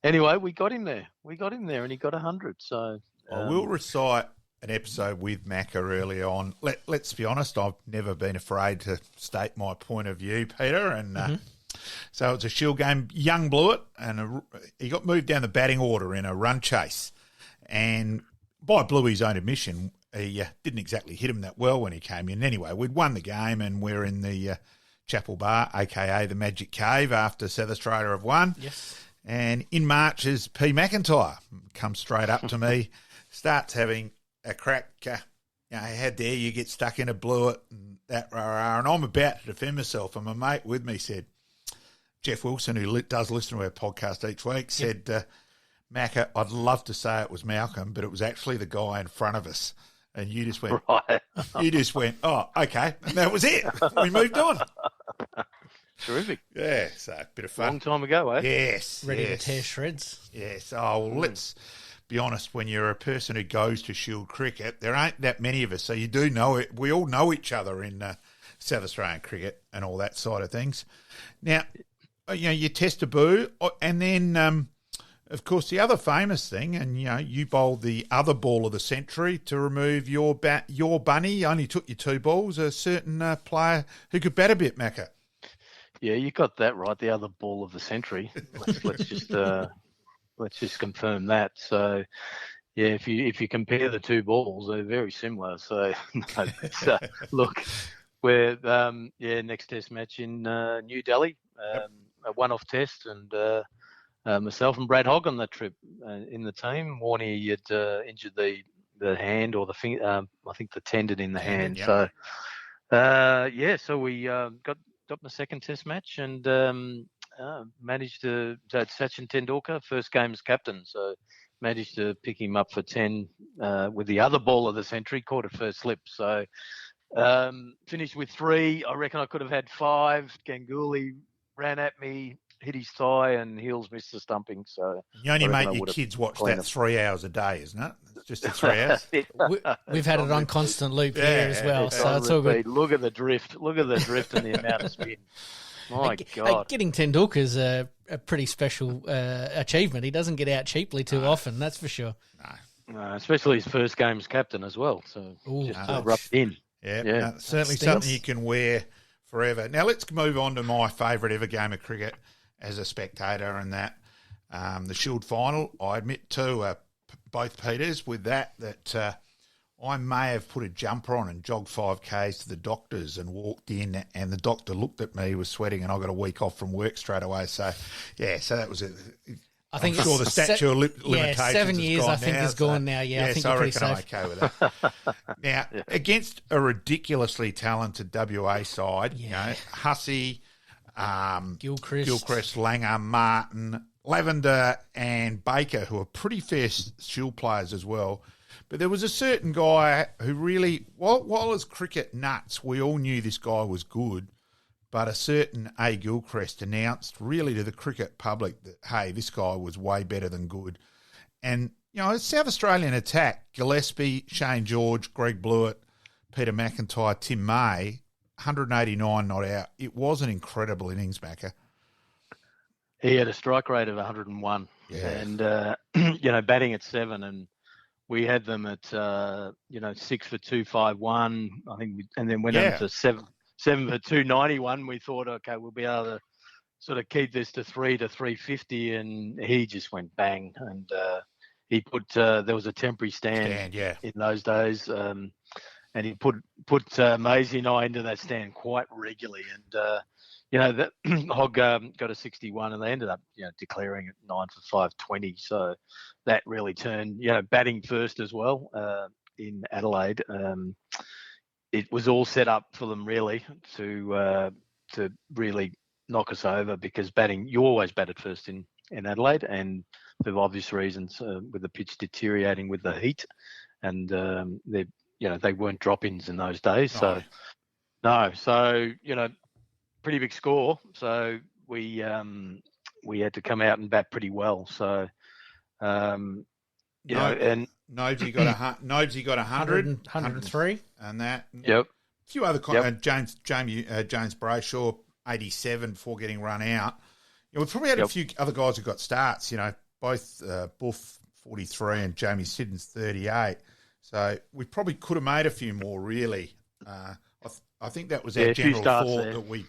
anyway, we got him there. And he got 100. So I will recite an episode with Macca early on. Let's be honest, I've never been afraid to state my point of view, Peter. And so it's a Shield game. Young blew it, and he got moved down the batting order in a run chase. And by Bluey's own admission, he didn't exactly hit him that well when he came in. Anyway, we'd won the game, and we're in the Chapel Bar, a.k.a. the Magic Cave, after South Australia have won. Yes. And in marches Pete McIntyre, comes straight up to me, starts having a crack how dare you get stuck in a Blewett and that rah, and I'm about to defend myself, and my mate with me said, Jeff Wilson, who does listen to our podcast each week, said, Macca, I'd love to say it was Malcolm, but it was actually the guy in front of us. And you just went, right. You just went, oh, okay. And that was it. We moved on. Terrific. Yeah, so a bit of fun. Long time ago, eh? Yes. Ready to tear shreds. Yes. Oh, well, let's be honest. When you're a person who goes to Shield cricket, there ain't that many of us. So you do know it. We all know each other in South Australian cricket and all that side of things. Now, you test a boo, and then, of course, the other famous thing, and, you bowled the other ball of the century to remove your bunny. You only took your 2 balls, a certain player who could bat a bit, Macca. Yeah, you got that right. The other ball of the century. Let's just confirm that. So, yeah, if you compare the 2 balls, they're very similar. So, look, we're next Test match in New Delhi, a one-off test, and myself and Brad Hogg on that trip in the team. Warney had injured the hand or the finger, I think the tendon in the hand. Yep. So, so we got the second Test match and managed to had Sachin Tendulkar first game as captain. So managed to pick him up for 10 with the other ball of the century, caught it first slip. So finished with 3. I reckon I could have had 5. Ganguly ran at me, hit his thigh, and Heels missed the stumping. So you only make your kids watch that 3 hours a day, isn't it? It's just the 3 hours. We've had it on constant loop here as well, so it's all good. Look at the drift. Look at the drift and the amount of spin. My God. Getting Tendulkar is a pretty special achievement. He doesn't get out cheaply too often, that's for sure. No, especially his first game as captain as well. So just rubbed in. Yeah. Certainly something you can wear forever. Now let's move on to my favourite ever game of cricket as a spectator, and that the Shield final. I admit to both Peters with that I may have put a jumper on and jogged 5Ks to the doctors and walked in, and the doctor looked at me, was sweating, and I got a week off from work straight away. So that was it. I think I'm sure the statute of limitations 7 years is I think is gone now. Yeah, I think I you're reckon pretty I'm safe. okay with that. Now, against a ridiculously talented WA side, Hussey, Gilchrist, Langer, Martin, Lavender and Baker, who are pretty fair Shield players as well. But there was a certain guy who really, while as cricket nuts, we all knew this guy was good, but a certain A. Gilchrist announced really to the cricket public that, hey, this guy was way better than good. And, South Australian attack, Gillespie, Shane George, Greg Blewett, Peter McIntyre, Tim May, 189 not out. It was an incredible innings, Macca. He had a strike rate of 101 and, batting at 7, and we had them at, 6 for 251, I think, and then went up to 7 for 291. We thought, okay, we'll be able to sort of keep this to 350, and he just went bang. And he put, there was a temporary stand in those days, and he put Maisie and I into that stand quite regularly. And, that Hogg got a 61, and they ended up, declaring it 9 for 520. So that really turned, batting first as well in Adelaide. It was all set up for them really to really knock us over, because batting, you always batted first in Adelaide, and for obvious reasons, with the pitch deteriorating with the heat, and they weren't drop-ins in those days. So pretty big score. So we had to come out and bat pretty well. So and Nobesy got 100, 103, and that. Yep. A few other James Brayshaw 87 before getting run out. We've probably had a few other guys who got starts. Both Buff 43 and Jamie Siddons 38. So we probably could have made a few more. Really, I think that was our general thought that we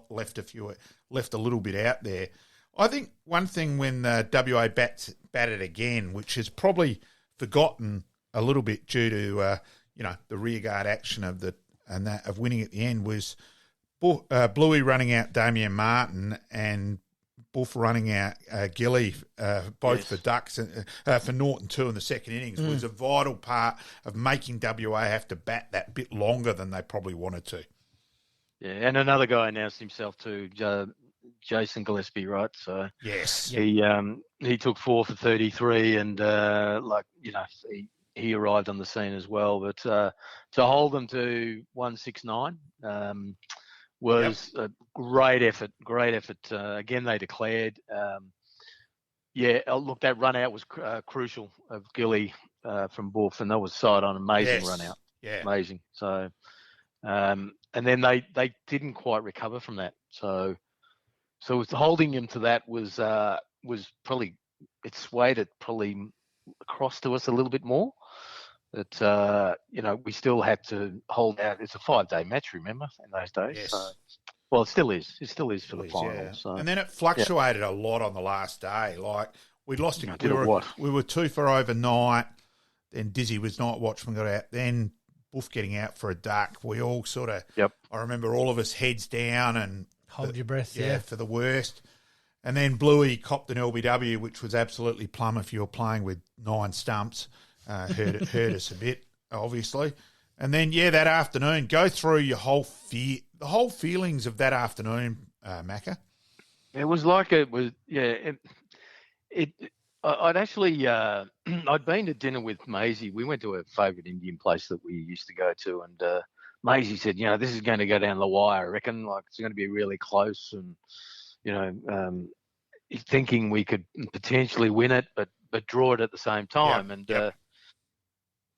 left a little bit out there. I think one thing when WA batted again, which is probably forgotten a little bit due to the rearguard action of winning at the end, was Bluey running out Damien Martin and Buff running out Gilly, both for Ducks and for Norton too in the second innings, was a vital part of making WA have to bat that bit longer than they probably wanted to. Yeah, and another guy announced himself too, Jason Gillespie, right? So yes, he took 4 for 33, and he arrived on the scene as well. But to hold them to 169 was a great effort. Great effort. Again, they declared. Look, that run out was crucial of Gilly from Buff, and that was side on amazing run out. Yeah, amazing. So, and then they didn't quite recover from that. So holding him to that was probably, it swayed it probably across to us a little bit more. But we still had to hold out. It's a 5-day match, remember, in those days. Yes. So, well, it still is. It still is for the final. Yeah. So. And then it fluctuated a lot on the last day. Like we lost it. We were 2 for overnight. Then Dizzy was night watchman got out. Then Buff getting out for a duck. We all sort of. Yep. I remember all of us heads down and hold your breath. Yeah, for the worst. And then Bluey copped an LBW, which was absolutely plumb if you were playing with 9 stumps. Hurt us a bit, obviously. And then, that afternoon, go through your whole the whole feelings of that afternoon, Macca. It was like it was, I'd actually, I'd been to dinner with Maisie. We went to a favourite Indian place that we used to go to, and Maisie said, this is going to go down the wire, I reckon. Like, it's going to be really close, and, thinking we could potentially win it, but draw it at the same time.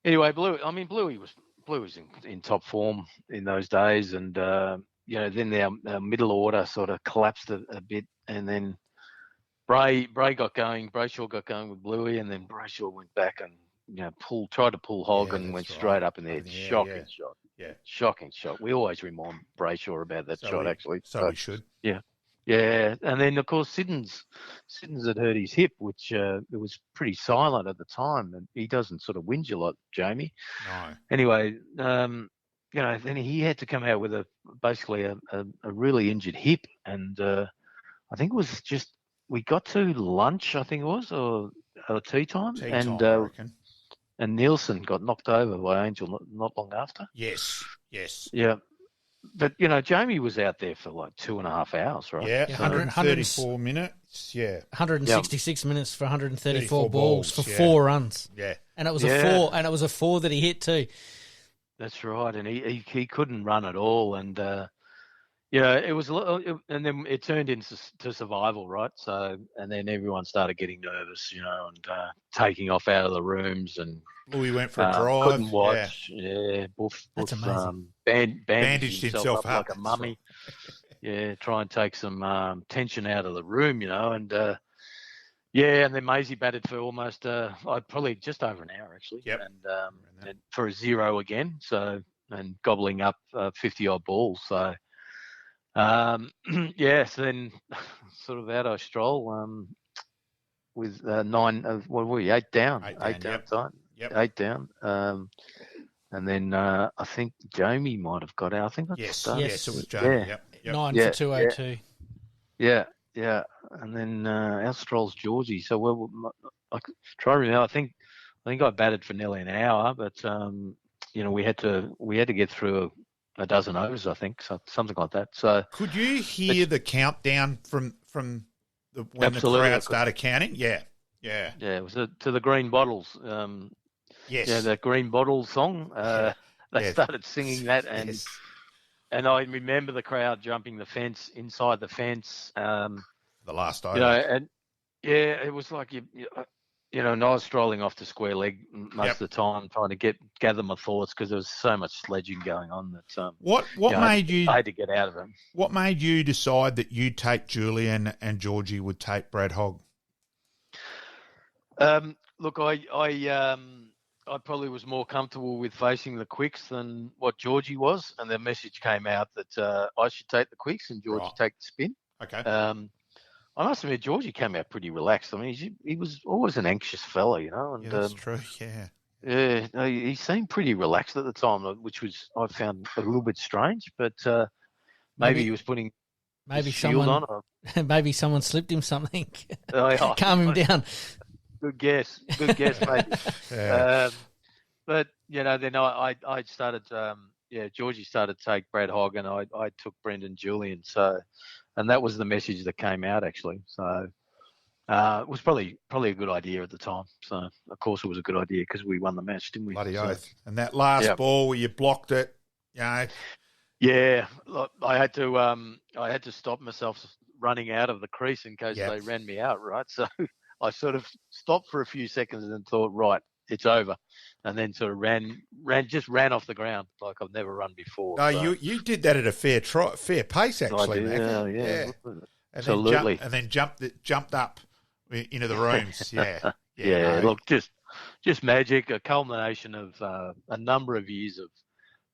Anyway, Bluey was in top form in those days, and then our middle order sort of collapsed a bit, and then Brayshaw got going with Bluey, and then Brayshaw went back and tried to pull hog and went straight up in the head. Shocking shot. Yeah, shocking shot. We always remind Brayshaw about that shot, actually. So we should. Yeah. Yeah, and then of course Siddons had hurt his hip, which it was pretty silent at the time, and he doesn't sort of whinge a lot, Jamie. No. Anyway, then he had to come out with basically a really injured hip, and I think it was just we got to lunch, I think it was, or tea time, I reckon. And Nielsen got knocked over by Angel not long after. Yes. Yeah. But, Jamie was out there for like 2.5 hours, right? Yeah, 134 minutes, 166 minutes for 134 balls for 4 runs. Yeah. And it was a 4 that he hit too. That's right, and he couldn't run at all, and it was, and then it turned into survival, right? So, and then everyone started getting nervous, and taking off out of the rooms, and we went for a drive. Couldn't watch. Yeah, Buff That's amazing. Bandaged himself up like a mummy. Try and take some tension out of the room, and and then Maisie batted for almost probably just over an hour actually. Yep. And for a 0 again. So, and gobbling up 50 odd balls. So. So then sort of out I stroll with 8 down. 8 down time. Yep. 8 down. And then I think Jamie might have got out. I think yes, it was Jamie. Yep. 9 for 202. Yeah. And then our strolls Georgie. So I try to remember. I think I batted for nearly an hour, but we had to get through a dozen overs, I think, so something like that. So could you hear the countdown from when the crowd started counting? Yeah. It was to the Green Bottles. Yes. Yeah, the Green Bottles song. They started singing that, and I remember the crowd jumping the fence, inside the fence. The last over. And it was like and I was strolling off to square leg most of the time, trying to gather my thoughts because there was so much sledging going on that. What made you? I had to get out of them. What made you decide that you'd take Julian and Georgie would take Brad Hogg? Look, I probably was more comfortable with facing the quicks than what Georgie was, and the message came out that I should take the quicks and Georgie take the spin. Okay. I must admit, Georgie came out pretty relaxed. I mean, he was always an anxious fella, And, that's true, yeah. Yeah, he seemed pretty relaxed at the time, which I found a little bit strange, but maybe he was putting Maybe shield someone, on. maybe someone slipped him something. Oh, Calm him down. Good guess, mate. Yeah. But then I started. Georgie started to take Brad Hogg, and I took Brendan Julian. So, and that was the message that came out actually. So. It was probably a good idea at the time. So, of course, it was a good idea because we won the match, didn't we? Bloody oath. And that last ball where you blocked it, Yeah, look, I had to stop myself running out of the crease in case they ran me out, right? So I sort of stopped for a few seconds and then thought, right, it's over, and then sort of ran off the ground like I've never run before. No, so. you did that at a fair pace, actually, I did, Mac. yeah. And Absolutely. Then jumped up into the rooms. Yeah. Yeah. Look, just magic, a culmination of a number of years of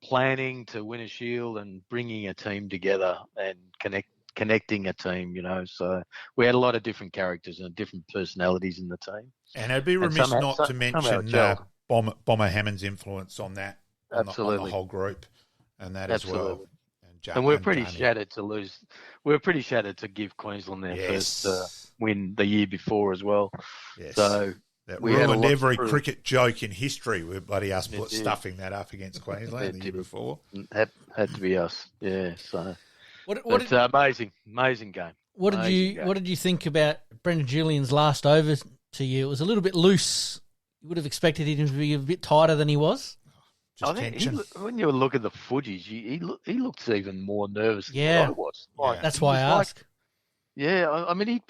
planning to win a shield and bringing a team together and connecting a team. So we had a lot of different characters and different personalities in the team. And it'd be remiss not to mention Bomber Hammond's influence on that, on the whole group, and that as well. And we're pretty shattered to lose. We're pretty shattered to give Queensland their first win the year before as well. Yes. So that ruined every cricket joke in history. We're bloody us stuffing that up against Queensland the year before. Had to be us. Yeah. So What amazing game. What did you think about Brendan Julian's last over to you? It was a little bit loose. You would have expected him to be a bit tighter than he was. Just I think tension. when you look at the footage, he looks even more nervous than I was. That's why I ask. I mean,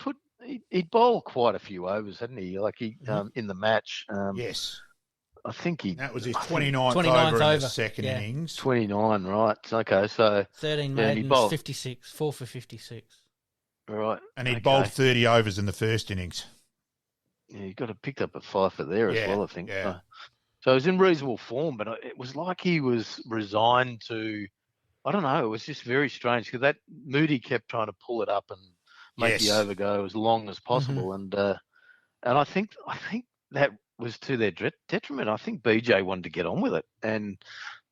he'd bowled quite a few overs, hadn't he? Like in the match. Yes. I think that was his 29th over in the second innings. 29, right? Okay, so 13 maidens, 56, 4 for 56. Right, and he bowled 30 overs in the first innings. Yeah, he got picked up a fifer there as well, I think. Yeah. So he was in reasonable form, but it was like he was resigned to. I don't know. It was just very strange because that Moody kept trying to pull it up and make the over go as long as possible, and I think that was to their detriment. I think BJ wanted to get on with it, and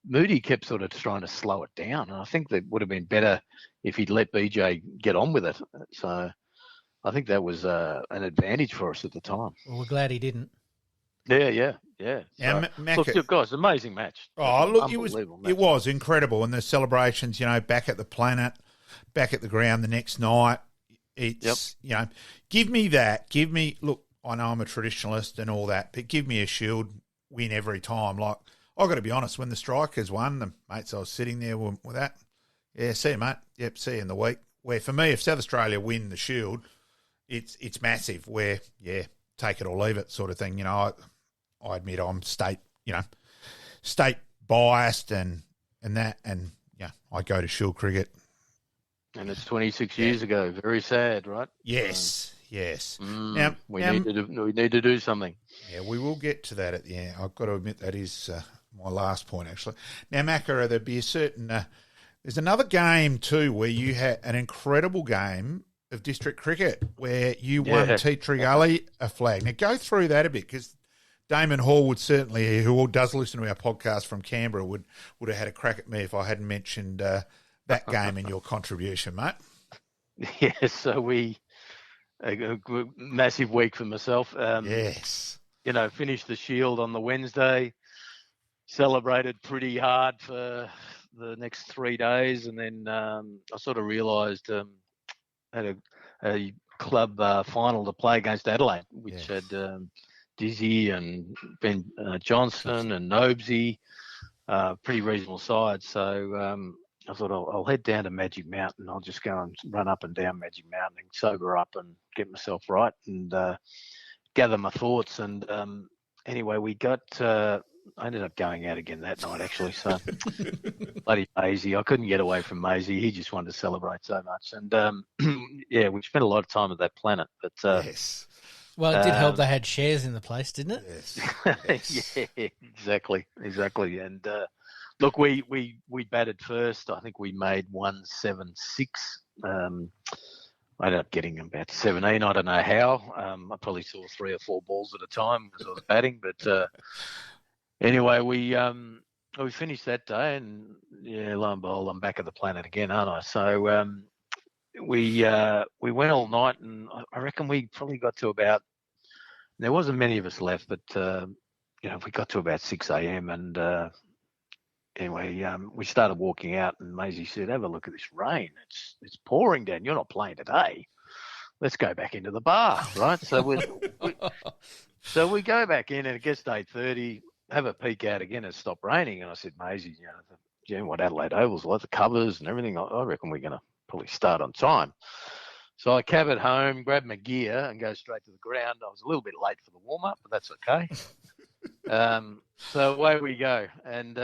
Moody kept sort of trying to slow it down. And I think that would have been better if he'd let BJ get on with it. So I think that was an advantage for us at the time. Well, we're glad he didn't. Yeah. Yeah, look, guys, amazing match. Oh, look, it was incredible. And the celebrations, back at the Planet, back at the ground the next night. It's, give me that. Look, I know I'm a traditionalist and all that, but give me a Shield win every time. Like, I've got to be honest, when the Strikers won, the mates I was sitting there with that, see you, mate. Yep, see you in the week. Where for me, if South Australia win the Shield, it's massive. Where, take it or leave it sort of thing. I admit I'm state biased and that, and I go to Shield cricket. And it's 26 years ago. Very sad, right? Yes. Now we need to do something. Yeah, we will get to that at the end. I've got to admit that is my last point, actually. Now, Macca, there'd be a certain. There's another game too where you had an incredible game of district cricket where you won Tea Tree Gully a flag. Now, go through that a bit because Damon Hall would certainly, who does listen to our podcast from Canberra, would have had a crack at me if I hadn't mentioned that game in your contribution, mate. Yeah, so a massive week for myself. Yes. Finished the Shield on the Wednesday, celebrated pretty hard for the next 3 days, and then I sort of realised had a club final to play against Adelaide, which had Dizzy and Ben Johnson and Nobesy, pretty reasonable side. So I thought I'll head down to Magic Mountain. I'll just go and run up and down Magic Mountain and sober up and get myself right and gather my thoughts. And anyway, we got. I ended up going out again that night, actually. So bloody Maisie, I couldn't get away from Maisie. He just wanted to celebrate so much, and we spent a lot of time at that Planet. But yes. Well, it did help they had shares in the place, didn't it? Yes. Yeah, exactly. And look, we batted first. I think we made 176. I ended up getting about 17. I don't know how. I probably saw 3 or 4 balls at a time because I was batting. But anyway, we finished that day, and lo and behold, I'm back at the Planet again, aren't I? So we went all night, and I reckon we probably got to about. There wasn't many of us left, but we got to about 6 a.m. and anyway, we started walking out, and Maisie said, "Have a look at this rain. It's pouring down. You're not playing today. Let's go back into the bar, right?" So we go back in, and it gets to 8:30. Have a peek out again. It stopped raining, and I said, "Maisie, what Adelaide Oval's like, the covers and everything. I reckon we're going to probably start on time." So I cab it home, grab my gear, and go straight to the ground. I was a little bit late for the warm-up, but that's okay. So away we go. And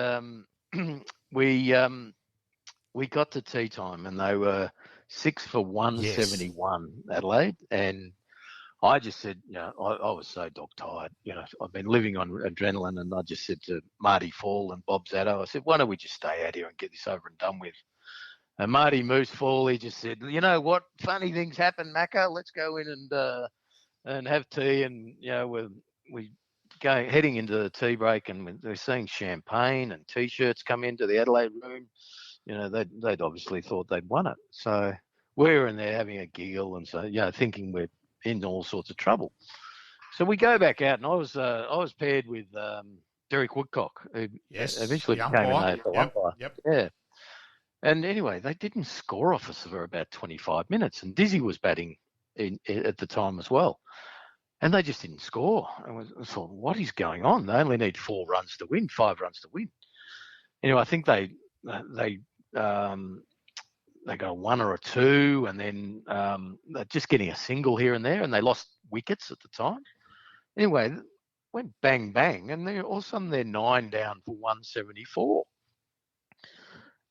we got to tea time, and they were 6 for 171, Adelaide. And I just said, I was so dog-tired. I've been living on adrenaline, and I just said to Marty Fall and Bob Zatto, I said, "Why don't we just stay out here and get this over and done with?" And Marty Moose Fall, he just said, "You know what? Funny things happen, Macca. Let's go in and have tea." And we heading into the tea break, and we're seeing champagne and T-shirts come into the Adelaide room. They'd obviously thought they'd won it. So we were in there having a giggle, and so thinking we're in all sorts of trouble. So we go back out, and I was paired with Derek Woodcock, who eventually became an AFL umpire. Yep. Yeah. And anyway, they didn't score off us for about 25 minutes, and Dizzy was batting at the time as well. And they just didn't score. And I thought, what is going on? They only need 5 runs to win. Anyway, I think they got a 1 or a 2, and then they're just getting a single here and there, and they lost wickets at the time. Anyway, went bang, bang, and then all of a sudden they're 9 down for 174.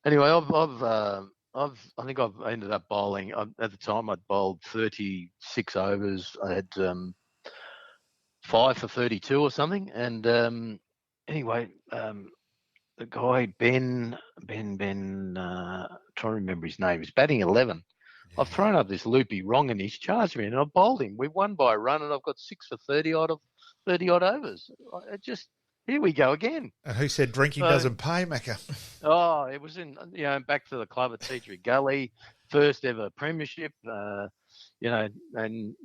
Anyway, I think I've ended up bowling. At the time, I'd bowled 36 overs. I had 5 for 32 or something. And anyway, the guy Ben, trying to remember his name. He's batting 11. Yeah. I've thrown up this loopy wrong, and he's charged me, and I bowled him. We won by a run, and I've got 6 for 30 odd overs. Here we go again. And who said drinking doesn't pay, Macca? Oh, it was in, back to the club at Cedric Gully, first ever premiership, and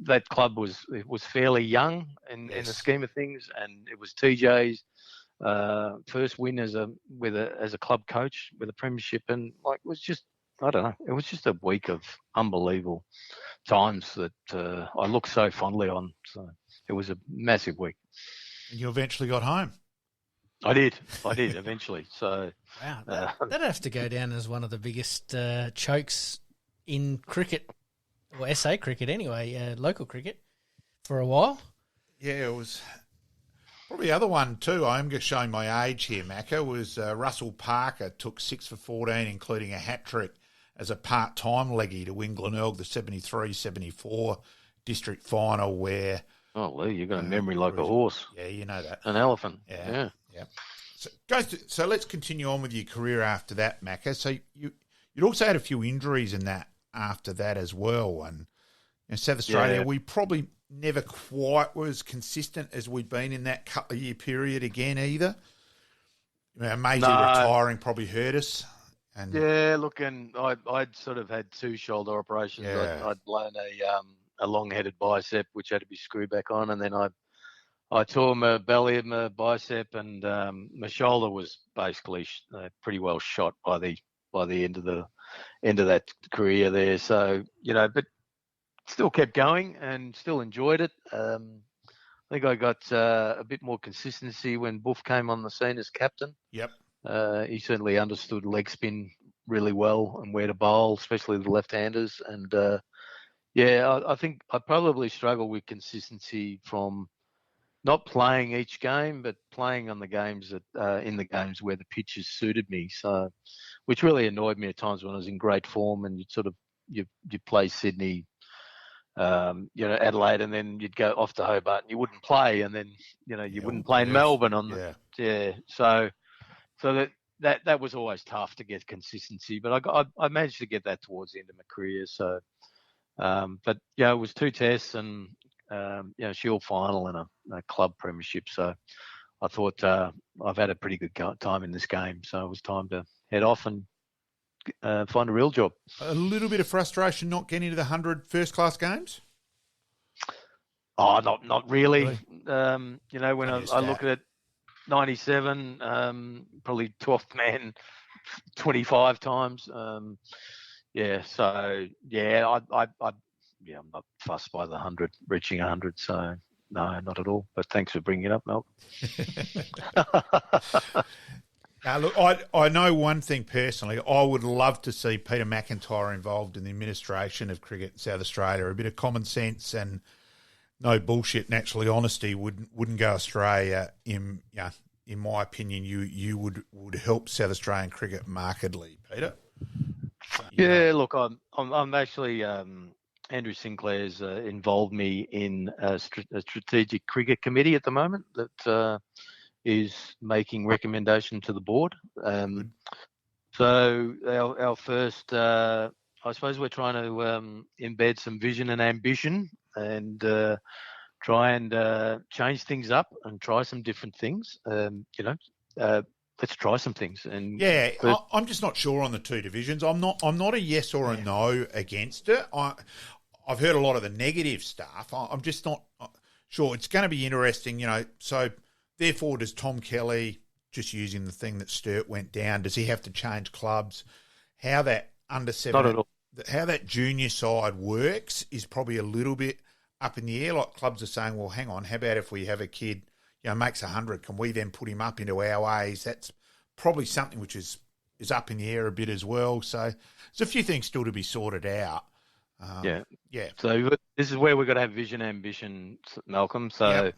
that club was fairly young in the scheme of things, and it was TJ's first win as a club coach with a premiership, and it was just, I don't know, it was just a week of unbelievable times that I look so fondly on. So it was a massive week. And you eventually got home. I did eventually. So wow, that'd have to go down as one of the biggest chokes in cricket, or SA cricket anyway, local cricket, for a while. Yeah, it was probably the other one too. I'm just showing my age here, Macca, was Russell Parker took 6 for 14, including a hat-trick as a part-time leggy to win Glenelg the 73-74 district final where... Oh, Lee, you've got a memory like a horse. Yeah, you know that. An elephant. Yeah. So let's continue on with your career after that, Macca. So you'd also had a few injuries in that after that as well. And in South Australia, we probably never quite were as consistent as we'd been in that couple of year period again either. Maisie retiring probably hurt us. And look, and I'd sort of had 2 shoulder operations. Yeah. I'd blown a long-headed bicep, which had to be screwed back on, and then I tore my belly of my bicep, and my shoulder was basically pretty well shot by the end of that career there. So but still kept going and still enjoyed it. I think I got a bit more consistency when Buff came on the scene as captain. Yep. He certainly understood leg spin really well and where to bowl, especially the left-handers, and. I think I probably struggle with consistency from not playing each game, but playing on the games in the games where the pitches suited me. So, which really annoyed me at times when I was in great form, and you play Sydney, Adelaide, and then you'd go off to Hobart and you wouldn't play, and then you wouldn't play in Melbourne So that was always tough to get consistency, but I managed to get that towards the end of my career. So. But it was 2 tests and Shield final and a club premiership. So I thought I've had a pretty good time in this game. So it was time to head off and find a real job. A little bit of frustration not getting into the 100 first-class games? Oh, not really. Really? When I look at it, 97, probably 12th man 25 times. So I'm not fussed by the 100, reaching 100. So no, not at all. But thanks for bringing it up, Malcolm. Now, look, I know one thing personally. I would love to see Peter McIntyre involved in the administration of cricket in South Australia. A bit of common sense and no bullshit, naturally honesty wouldn't go astray. In my opinion, you would help South Australian cricket markedly, Peter. Look, I'm actually Andrew Sinclair's involved me in a strategic cricket committee at the moment that is making recommendation to the board. So our first, I suppose we're trying to embed some vision and ambition and try and change things up and try some different things. Let's try some things. And I'm just not sure on the two divisions. I'm not a yes or a no against it. I've heard a lot of the negative stuff. I'm just not sure. It's going to be interesting, so therefore does Tom Kelly, just using the thing that Sturt went down, does he have to change clubs? How that under 7, how that junior side works is probably a little bit up in the air. Like clubs are saying, well, hang on, how about if we have a kid, makes 100, can we then put him up into our A's? That's probably something which is up in the air a bit as well. So there's a few things still to be sorted out. So this is where we've got to have vision, ambition, Malcolm. So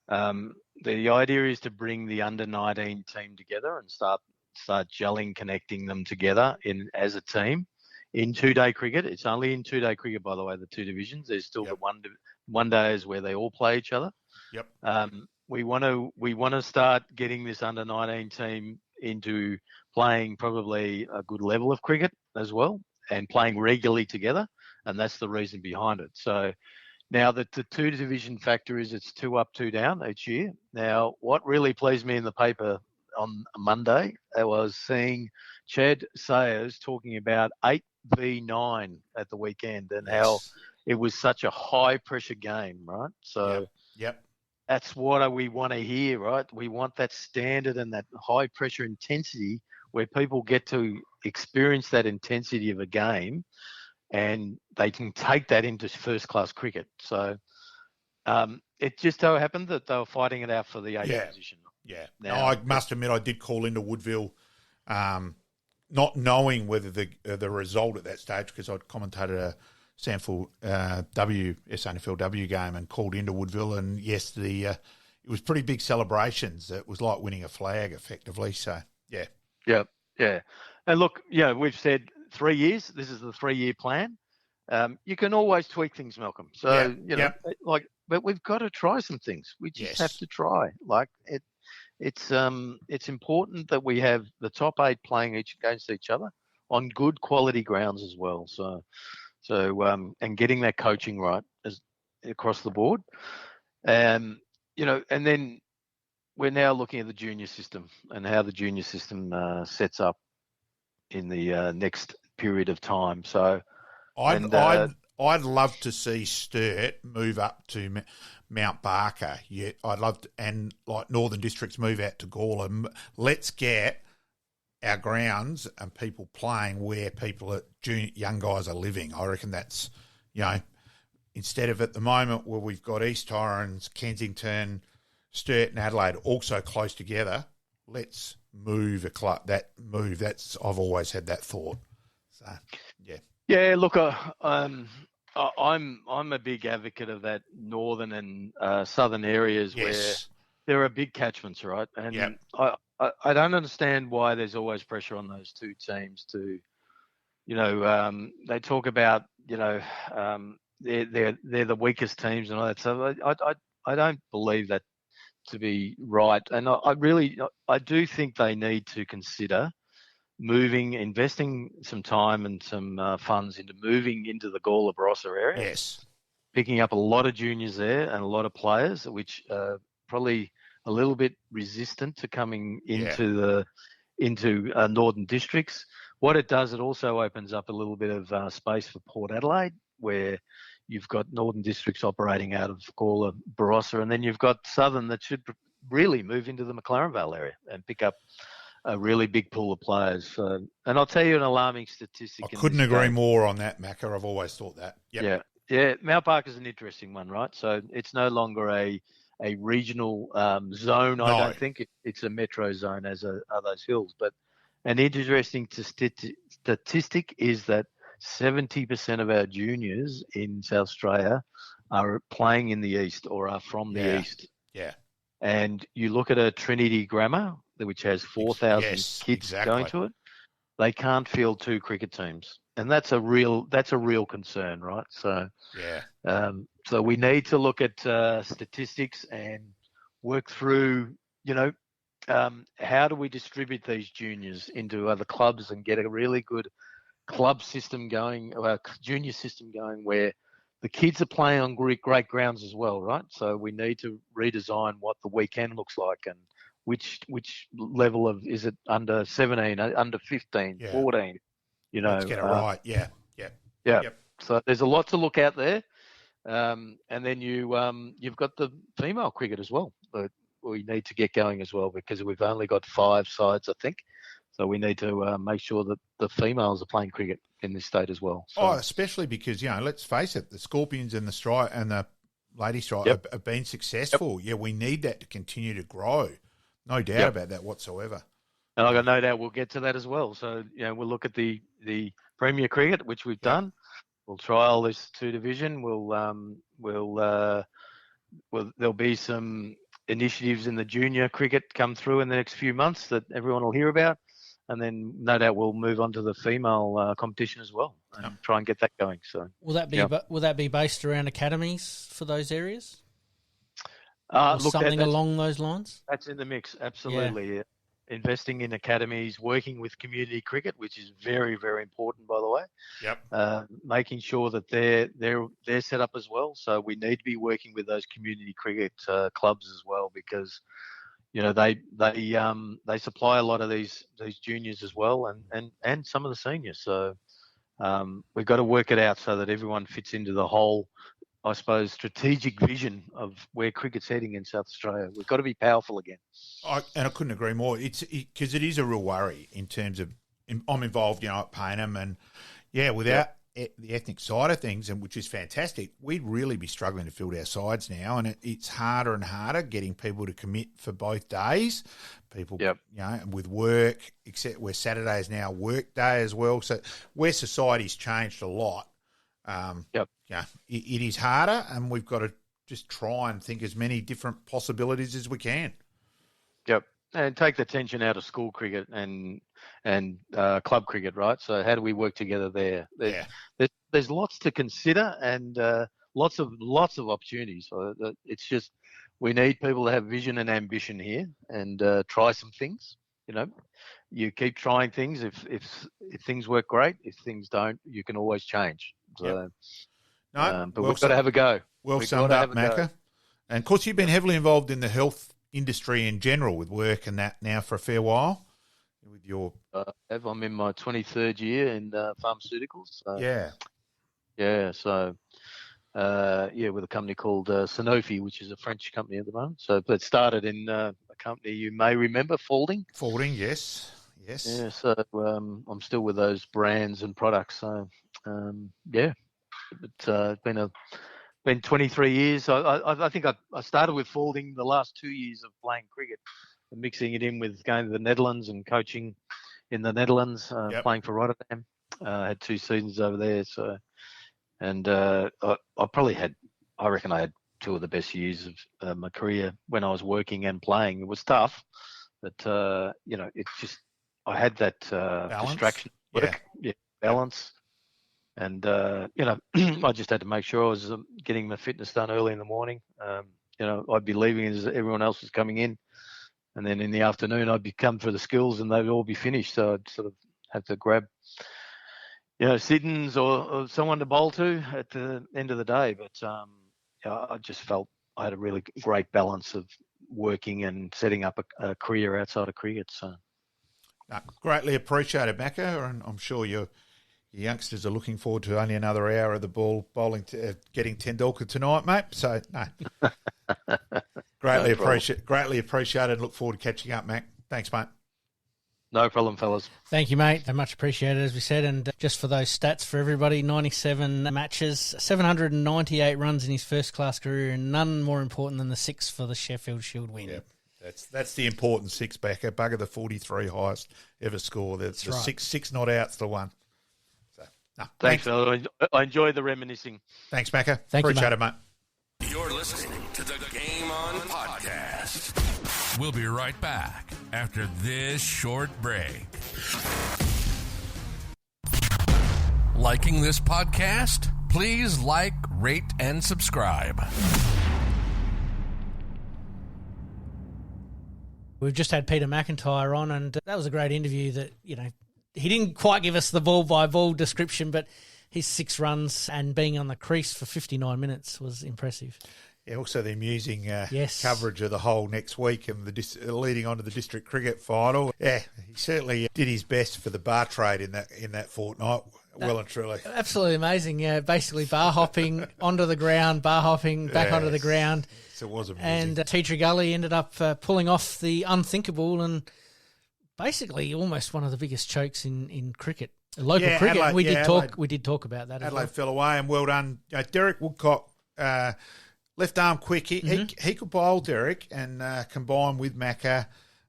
the idea is to bring the under-19 team together and start gelling, connecting them together as a team in 2-day cricket. It's only in 2-day cricket, by the way, the two divisions. There's still the one days where they all play each other. We want to start getting this under-19 team into playing probably a good level of cricket as well and playing regularly together, and that's the reason behind it. So now that the two division factor is it's 2 up, 2 down each year. Now, what really pleased me in the paper on Monday, I was seeing Chad Sayers talking about 8v9 at the weekend and how it was such a high-pressure game, right? So that's what we want to hear, right? We want that standard and that high-pressure intensity where people get to experience that intensity of a game and they can take that into first-class cricket. So it just so happened that they were fighting it out for the 8th position. Now, I must admit I did call into Woodville not knowing whether the result at that stage, because I'd commentated a SANFL SANFL W game and called into Woodville, and it was pretty big celebrations. It was like winning a flag effectively. So, And look, we've said 3 years. This is the 3-year plan. You can always tweak things, Malcolm. So, but we've got to try some things. We just have to try. It's important that we have the top 8 playing against each other on good quality grounds as well. So and getting that coaching right across the board. And then we're now looking at the junior system and how the junior system sets up in the next period of time. So I'd love to see Sturt move up to Mount Barker. Yeah, I'd love to, and like Northern Districts move out to Gawler. Let's get our grounds and people playing where young guys are living. I reckon that's, instead of at the moment where we've got East Torrens, Kensington, Sturt and Adelaide also close together, let's move That's I've always had that thought. So, Yeah, look, I'm a big advocate of that northern and southern areas where there are big catchments, right? And I don't understand why there's always pressure on those two teams to, they talk about, they're the weakest teams and all that stuff. I don't believe that to be right, and I do think they need to consider investing some time and some funds into moving into the Gawler Barossa area. Yes. Picking up a lot of juniors there and a lot of players, which are probably a little bit resistant to coming into Northern Districts. what it does, it also opens up a little bit of space for Port Adelaide, where you've got Northern Districts operating out of Gawler, Barossa, and then you've got Southern that should really move into the McLaren Vale area and pick up a really big pool of players. So, and I'll tell you an alarming statistic. I couldn't agree more on that, Macca. I've always thought that. Yep. Yeah. Mount Park is an interesting one, right? So it's no longer a regional zone. I don't think it's a metro zone as are those hills. But an interesting statistic is that 70% of our juniors in South Australia are playing in the east or are from the east. Yeah. And you look at a Trinity Grammar, which has 4,000 kids going to it. They can't field 2 cricket teams, and that's a real concern, right? So, so we need to look at statistics and work through, how do we distribute these juniors into other clubs and get a really good club system going, or a junior system going, where the kids are playing on great grounds as well, right? So we need to redesign what the weekend looks like and which level of, is it under 17, under 15, 14, Let's get it right. Yeah. Yep. So there's a lot to look out there. And then you've got the female cricket as well. But we need to get going as well, because we've only got 5 sides, I think. So we need to make sure that the females are playing cricket in this state as well. So, especially because, let's face it, the Scorpions and the Lady Strike have been successful. Yeah, we need that to continue to grow. No doubt about that whatsoever. And I've got no doubt we'll get to that as well. So, we'll look at the Premier Cricket, which we've done. We'll trial this 2 division. There'll be some initiatives in the junior cricket come through in the next few months that everyone will hear about. And then no doubt we'll move on to the female competition as well and try and get that going. So will that be based around academies for those areas? Something along those lines? That's in the mix, absolutely. Yeah. Investing in academies, working with community cricket, which is very, very important, by the way. Yep. Making sure that they're set up as well. So we need to be working with those community cricket clubs as well, because they supply a lot of these juniors as well, and some of the seniors. So we've got to work it out so that everyone fits into the whole, I suppose, strategic vision of where cricket's heading in South Australia. We've got to be powerful again. And I couldn't agree more. Because it is a real worry in terms of, I'm involved, at Payneham, and without the ethnic side of things, and which is fantastic, we'd really be struggling to field our sides now, and it's harder and harder getting people to commit for both days. People, with work, except where Saturday is now work day as well. So where society's changed a lot, it is harder, and we've got to just try and think as many different possibilities as we can. Yep, and take the tension out of school cricket and club cricket, right? So how do we work together there? There's lots to consider, and lots of opportunities. So it's just, we need people to have vision and ambition here, and try some things. You keep trying things. If things work, great. If things don't, you can always change. So, but we've got to have a go. Well summed up, Macca. And of course, you've been heavily involved in the health industry in general with work and that now for a fair while. With your, I'm in my 23rd year in pharmaceuticals. So, So, with a company called Sanofi, which is a French company at the moment. So, but started in a company you may remember, Falding. Falding, yes. Yeah. So I'm still with those brands and products. So, it's been 23 years. I think I started with Falding the last 2 years of playing cricket, and mixing it in with going to the Netherlands and coaching in the Netherlands, playing for Rotterdam. Had 2 seasons over there. So, and I reckon I had 2 of the best years of my career when I was working and playing. It was tough, but it's just, I had that distraction work, balance. And, I just had to make sure I was getting my fitness done early in the morning. I'd be leaving as everyone else was coming in. And then in the afternoon, I'd come for the skills and they'd all be finished. So I'd sort of have to grab, Siddons or someone to bowl to at the end of the day. But I just felt I had a really great balance of working and setting up a career outside of cricket. So. No, greatly appreciated, Macca, and I'm sure your youngsters are looking forward to only another hour of the bowling, getting Tendulkar tonight, mate. So, no. Greatly appreciated and look forward to catching up, Mac. Thanks, mate. No problem, fellas. Thank you, mate. Much appreciated, as we said. And just for those stats for everybody, 97 matches, 798 runs in his first-class career, and none more important than the 6 for the Sheffield Shield win. Yep. That's the important 6 backer. Bugger the 43 highest ever score. That's the right. six not out's the one. So, no, thanks, fella. I enjoyed the reminiscing. Thanks, Macca. Appreciate it, mate. You're listening to the Game On Podcast. We'll be right back after this short break. Liking this podcast? Please like, rate, and subscribe. We've just had Peter McIntyre on, and that was a great interview. That, you know, he didn't quite give us the ball-by-ball description, but his 6 runs and being on the crease for 59 minutes was impressive. Yeah, also the amusing coverage of the whole next week and leading on to the district cricket final. Yeah, he certainly did his best for the bar trade in that fortnight, well and truly. Absolutely amazing. Yeah, basically bar hopping onto the ground, bar hopping back onto the ground. So it was amusing. And Teacher Gully ended up pulling off the unthinkable and basically almost one of the biggest chokes in cricket. Local cricket. Adelaide, we did talk about that. Adelaide fell away, and well done, Derek Woodcock. Left arm quick. He could bowl, Derek, and combine with Macca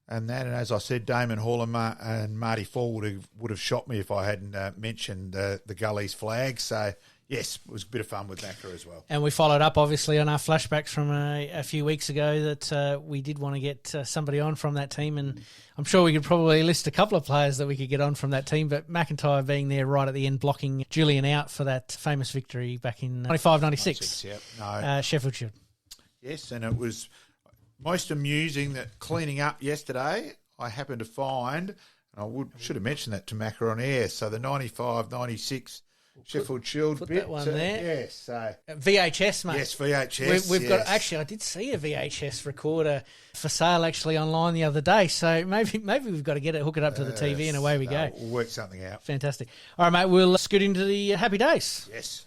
and that. And as I said, Damon Hall and Marty Fall would have shot me if I hadn't mentioned the Gullies flag. So, yes, it was a bit of fun with Macca as well. And we followed up, obviously, on our flashbacks from a few weeks ago that we did want to get somebody on from that team. And I'm sure we could probably list a couple of players that we could get on from that team, but McIntyre being there right at the end, blocking Julian out for that famous victory back in 95-96. Yep. No. Sheffield Shield. Yes, and it was most amusing that cleaning up yesterday, I happened to find, and I should have mentioned that to Macca on air, so the 95-96 Sheffield Shield put bit. That one there. Yes. So. VHS, mate. Yes, VHS. We've got, actually, I did see a VHS recorder for sale actually online the other day, so maybe we've got to hook it up to the TV, and away we go. We'll work something out. Fantastic. All right, mate, we'll scoot into the happy days. Yes.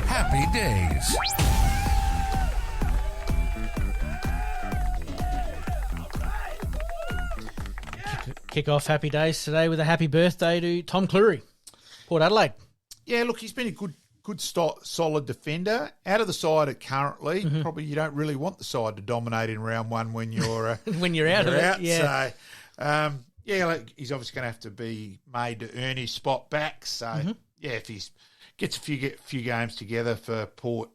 Happy days. Kick off happy days today with a happy birthday to Tom Cleary, Port Adelaide. Yeah, look, he's been a good solid defender. Out of the side currently, probably you don't really want the side to dominate in round one when you're when you're out of it. Yeah. So, he's obviously going to have to be made to earn his spot back. So, if he gets a few games together for Port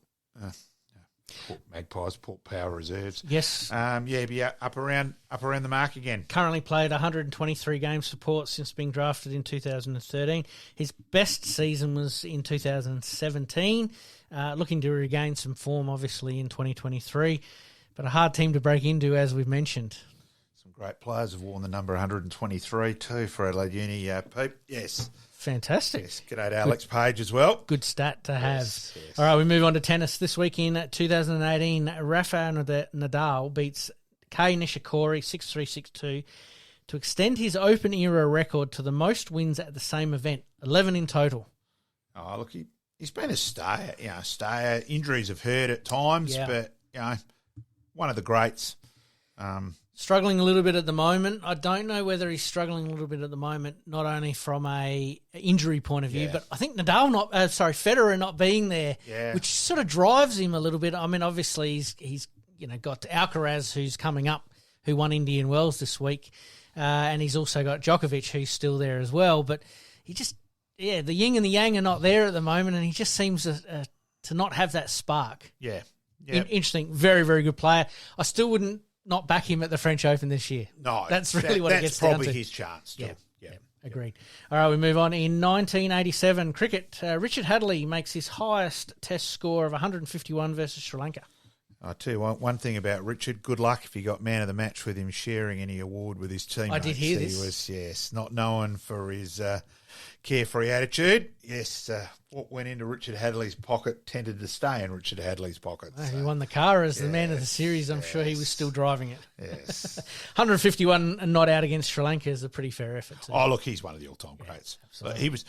Magpies, Port Power Reserves. Yes. Be up around the mark again. Currently played 123 games for Port since being drafted in 2013. His best season was in 2017. Looking to regain some form, obviously, in 2023. But a hard team to break into, as we've mentioned. Some great players have worn the number 123 too for Adelaide Uni, Pete. Yes. Fantastic. Yes, g'day to Alex Page as well. Good stat to have. Yes. All right, we move on to tennis. This week in 2018, Rafa Nadal beats Kei Nishikori 6-3, 6-2 to extend his Open era record to the most wins at the same event, 11 in total. Oh, look, he's been a stayer. Stayer. Injuries have hurt at times, but, one of the greats. Struggling a little bit at the moment. I don't know whether he's struggling a little bit at the moment, not only from a injury point of view, but I think Federer not being there, which sort of drives him a little bit. I mean, obviously he's got Alcaraz who's coming up, who won Indian Wells this week, and he's also got Djokovic who's still there as well. But he just, the yin and the yang are not there at the moment, and he just seems to not have that spark. Yeah. Interesting, very, very good player. I still wouldn't not back him at the French Open this year. No. That's really what it gets down to. That's probably his chance. Yeah. Agreed. All right, we move on. In 1987 cricket, Richard Hadley makes his highest test score of 151 versus Sri Lanka. I tell you one thing about Richard. Good luck if you got man of the match with him sharing any award with his teammates. I did hear he this. was, not known for his carefree attitude. Yes, what went into Richard Hadley's pocket tended to stay in Richard Hadley's pocket. He won the car as the man of the series. I'm sure he was still driving it. Yes. 151 and not out against Sri Lanka is a pretty fair effort too. Oh, look, he's one of the all-time greats. Absolutely.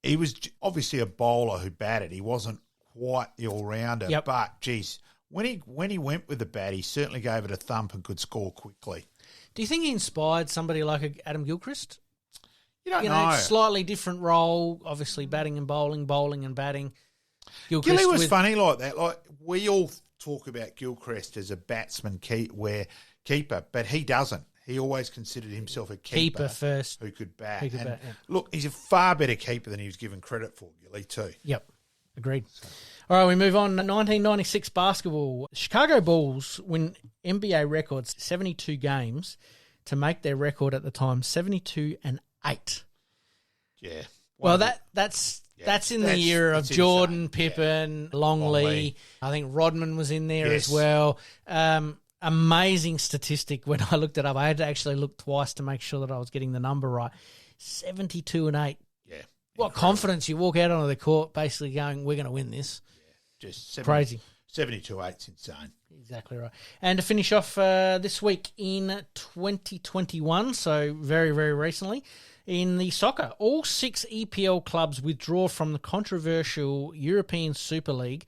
He was obviously a bowler who batted. He wasn't quite the all-rounder, but, geez, when he went with the bat, he certainly gave it a thump and could score quickly. Do you think he inspired somebody like Adam Gilchrist? You don't know. Slightly different role, obviously batting and bowling and batting. Gilly was funny like that. Like we all talk about Gilchrist as a batsman keeper, but he doesn't. He always considered himself a keeper first, who could bat. Yeah. Look, he's a far better keeper than he was given credit for, Gilly, too. Yep, agreed. All right, we move on. 1996 basketball. Chicago Bulls win NBA records 72 games to make their record at the time 72-8. Yeah. Well, that's in the era of Jordan, Pippen, Longley. I think Rodman was in there as well. Amazing statistic when I looked it up. I had to actually look twice to make sure that I was getting the number right. 72-8. Yeah. What confidence you walk out onto the court basically going, we're going to win this. Yeah. Just crazy. 72-8's insane. Exactly right. And to finish off this week in 2021, so very, very recently, in the soccer, all 6 EPL clubs withdraw from the controversial European Super League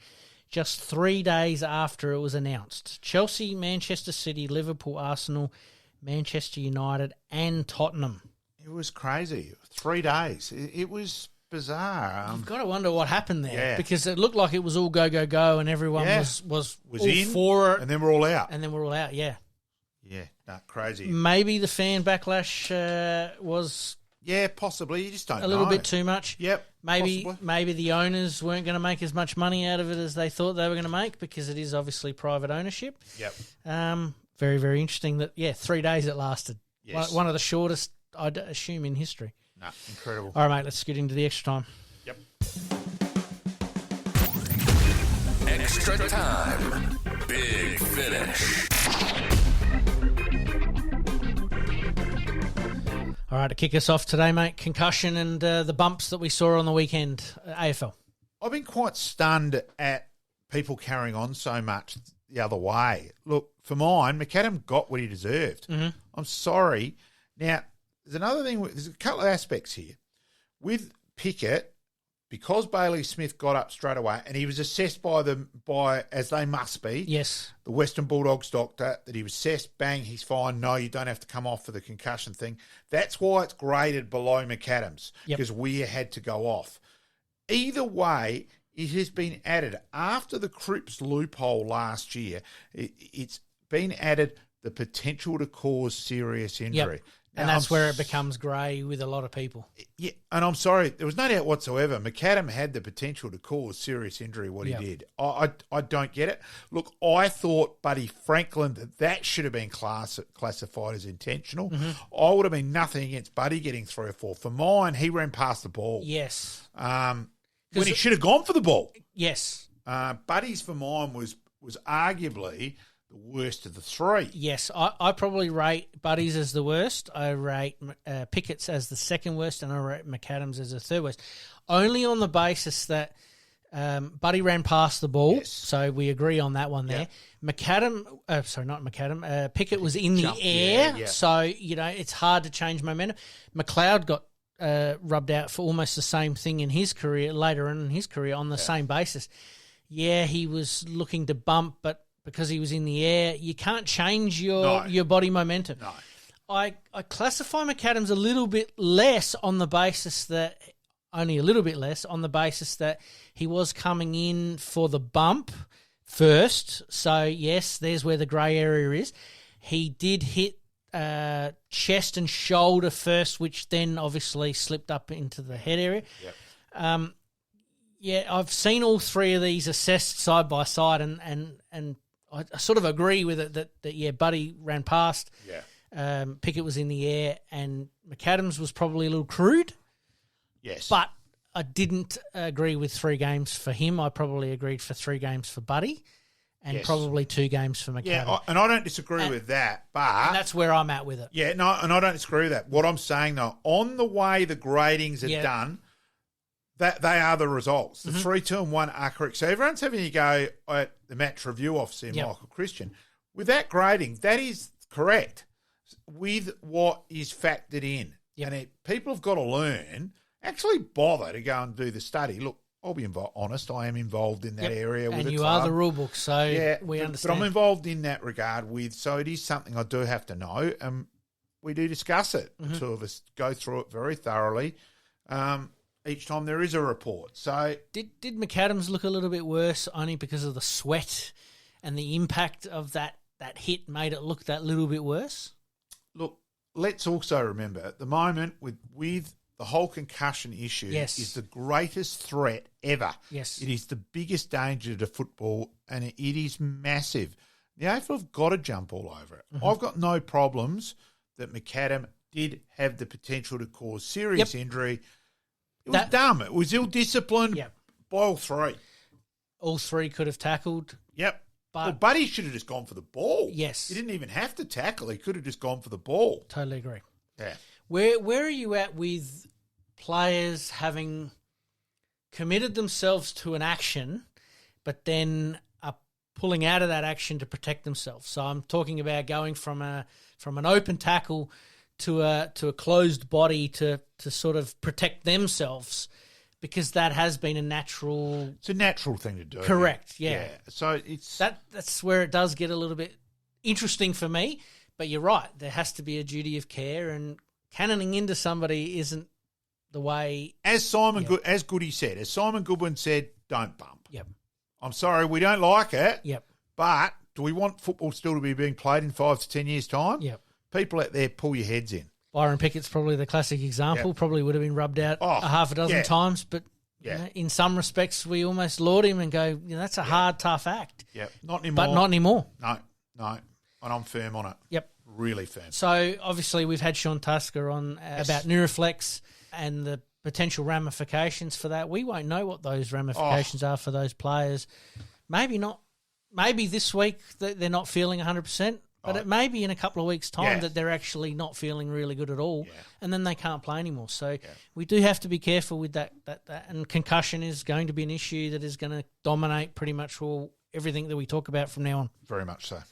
just 3 days after it was announced. Chelsea, Manchester City, Liverpool, Arsenal, Manchester United and Tottenham. It was crazy. 3 days. It was bizarre. You've got to wonder what happened there because it looked like it was all go, go, go and everyone was all in for it. And then we're all out. Yeah. Yeah, crazy. Maybe the fan backlash was... Yeah, possibly. You just don't know. A little bit too much. Yep. Maybe the owners weren't going to make as much money out of it as they thought they were going to make because it is obviously private ownership. Yep. Very, very interesting that, 3 days it lasted. Yes. One of the shortest, I'd assume, in history. No, incredible. All right, mate, let's get into the extra time. Yep. Extra time. Big finish. All right, to kick us off today, mate, concussion and the bumps that we saw on the weekend, AFL. I've been quite stunned at people carrying on so much the other way. Look, for mine, McAdam got what he deserved. Mm-hmm. I'm sorry. Now, there's another thing. There's a couple of aspects here. With Pickett, because Bailey Smith got up straight away and he was assessed by as they must be. Yes. The Western Bulldogs doctor, that he was assessed, bang, he's fine. No, you don't have to come off for the concussion thing. That's why it's graded below McAdams, because we had to go off. Either way, it has been added. After the Cripps loophole last year, it's been added the potential to cause serious injury. Yep. And that's where it becomes grey with a lot of people. Yeah, and I'm sorry, there was no doubt whatsoever. McAdam had the potential to cause serious injury, he did. I don't get it. Look, I thought Buddy Franklin, that should have been classified as intentional. Mm-hmm. I would have been nothing against Buddy getting 3 or 4. For mine, he ran past the ball. Yes. When he should have gone for the ball. Yes. Buddy's for mine was arguably the worst of the 3. Yes, I probably rate Buddy's as the worst. I rate Pickett's as the second worst, and I rate McAdams as the third worst. Only on the basis that Buddy ran past the ball, so we agree on that one there. Pickett was in the air, so, it's hard to change momentum. McLeod got rubbed out for almost the same thing in his career, later in his career, on the same basis. Yeah, he was looking to bump, but because he was in the air, you can't change your body momentum. No. I classify McAdams a little bit less on the basis that, only a little bit less, on the basis that he was coming in for the bump first. So, yes, there's where the grey area is. He did hit chest and shoulder first, which then obviously slipped up into the head area. Yep. I've seen all 3 of these assessed side by side, and I sort of agree with it that Buddy ran past. Yeah. Pickett was in the air, and McAdams was probably a little crude. Yes. But I didn't agree with 3 games for him. I probably agreed for 3 games for Buddy. and probably 2 games for McAdam. Yeah, and I don't disagree with that, but... And that's where I'm at with it. Yeah, no, and I don't disagree with that. What I'm saying, though, on the way the gradings are done, that they are the results. The 3, 2 and 1 are correct. So everyone's having a go at the match review officer, Michael Christian. With that grading, that is correct with what is factored in. Yep. And people have got to learn, actually bother to go and do the study. Look, I'll be honest, I am involved in that area with the club. And you are the rule book, so we understand. But I'm involved in that regard so it is something I do have to know, and we do discuss it. The 2 of us go through it very thoroughly each time there is a report. So Did McAdams look a little bit worse only because of the sweat and the impact of that hit made it look that little bit worse? Look, let's also remember, at the moment, with the whole concussion issue is the greatest threat ever. Yes. It is the biggest danger to football, and it is massive. The AFL have got to jump all over it. I've got no problems that McAdam did have the potential to cause serious injury. It was dumb. It was ill-disciplined by all 3. All 3 could have tackled. Yep. But Buddy should have just gone for the ball. Yes. He didn't even have to tackle. He could have just gone for the ball. Totally agree. Yeah. Where are you at with players having committed themselves to an action, but then are pulling out of that action to protect themselves? So I'm talking about going from an open tackle to a closed body to sort of protect themselves, because that has been a natural... It's a natural thing to do. Correct, yeah. So it's... That's where it does get a little bit interesting for me, but you're right. There has to be a duty of care, and cannoning into somebody isn't the way... As Goody said, as Simon Goodwin said, don't bump. Yep. I'm sorry, we don't like it. Yep. But do we want football still to be being played in 5 to 10 years' time? Yep. People out there, pull your heads in. Byron Pickett's probably the classic example. Probably would have been rubbed out a half a dozen times, but you know, in some respects we almost laud him and go, that's a hard, tough act. Yep. Not anymore. But not anymore. No. And I'm firm on it. Yep. Really firm. So obviously we've had Sean Tusker on about Neuroflex and the potential ramifications for that. We won't know what those ramifications are for those players. Maybe not. Maybe this week they're not feeling 100%. But it may be in a couple of weeks' time that they're actually not feeling really good at all, and then they can't play anymore. So we do have to be careful with that. And concussion is going to be an issue that is going to dominate pretty much everything that we talk about from now on. Very much so.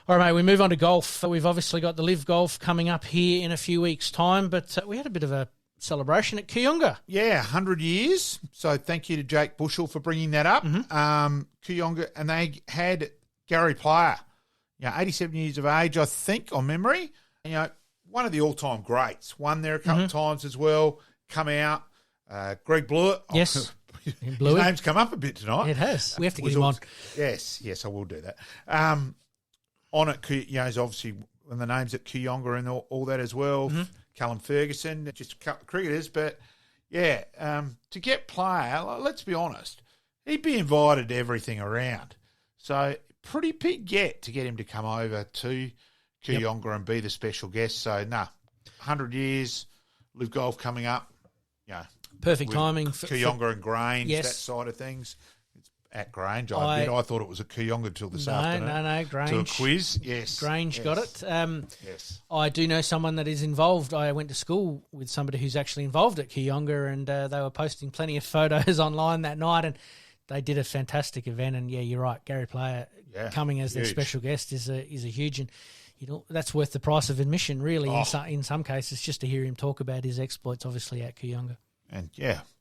All right, mate, we move on to golf. We've obviously got the Live Golf coming up here in a few weeks' time, but we had a bit of a celebration at Kooyonga. Yeah, 100 years. So thank you to Jake Bushell for bringing that up. Kooyonga, and they had Gary Player. 87 years of age, I think, on memory. One of the all-time greats. Won there a couple of times as well. Come out. Greg Blewett. Yes. His name's come up a bit tonight. It has. We have to get him on. Yes, I will do that. On it, is obviously when the names at Kooyonga and all that as well. Callum Ferguson, just a couple of cricketers. But, to get Player, let's be honest, he'd be invited to everything around. So pretty big to get him to come over to Kooyonga and be the special guest. So, 100 years, Live Golf coming up. Perfect timing. For Kooyonga and Grange, that side of things. It's at Grange. I thought it was at Kooyonga until this afternoon. No, Grange. To a quiz, yes. Grange got it. Yes. I do know someone that is involved. I went to school with somebody who's actually involved at Kooyonga, and they were posting plenty of photos online that night, and they did a fantastic event. And, you're right, Gary Player coming as their special guest is a huge, and that's worth the price of admission, really, in some cases, just to hear him talk about his exploits, obviously, at Kooyonga. And,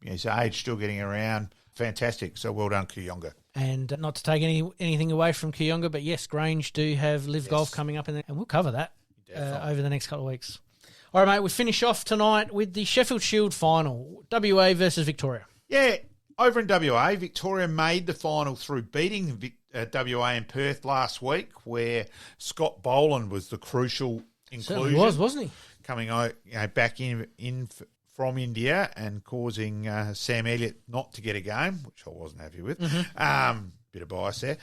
his age still getting around. Fantastic. So well done, Kooyonga. And not to take anything away from Kooyonga, but, yes, Grange do have Live Golf coming up, and we'll cover that over the next couple of weeks. All right, mate, we finish off tonight with the Sheffield Shield final, WA versus Victoria. Yeah, over in WA, Victoria made the final through beating WA in Perth last week, where Scott Boland was the crucial inclusion. Certainly was, wasn't he? Coming back in from India and causing Sam Elliott not to get a game, which I wasn't happy with. Bit of bias there.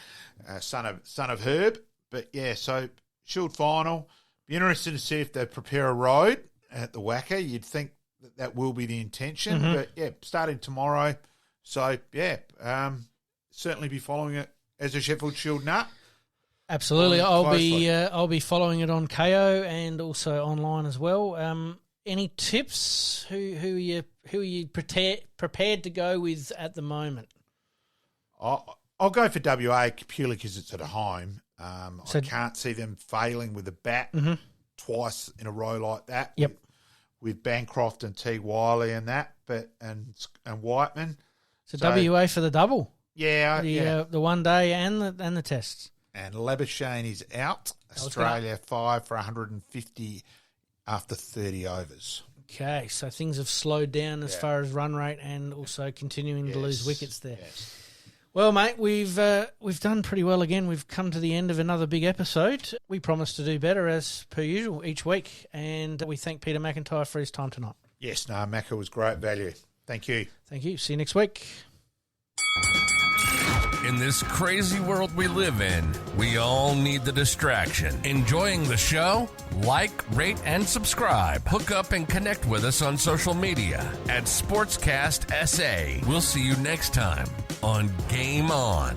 Son of Herb. But, so Shield final. Be interested to see if they prepare a road at the Wacker. You'd think that will be the intention. But, starting tomorrow. So, certainly be following it as a Sheffield Shield nut. Absolutely. Closely. I'll be following it on KO and also online as well. Any tips? Who are you prepared to go with at the moment? I'll go for WA purely because it's at home. I can't see them failing with the bat twice in a row like that. Yep. With Bancroft and T. Wiley and that, and Whiteman. So WA for the double. Yeah, the one day and the tests. And Labuschagne is out. Australia 5 for 150 after 30 overs. Okay, so things have slowed down as far as run rate and also continuing to lose wickets there. Yes. Well, mate, we've done pretty well again. We've come to the end of another big episode. We promise to do better as per usual each week, and we thank Peter McIntyre for his time tonight. Yes, Macca was great value. Thank you. Thank you. See you next week. In this crazy world we live in, we all need the distraction. Enjoying the show? Like, rate, and subscribe. Hook up and connect with us on social media at Sportscast SA. We'll see you next time on Game On.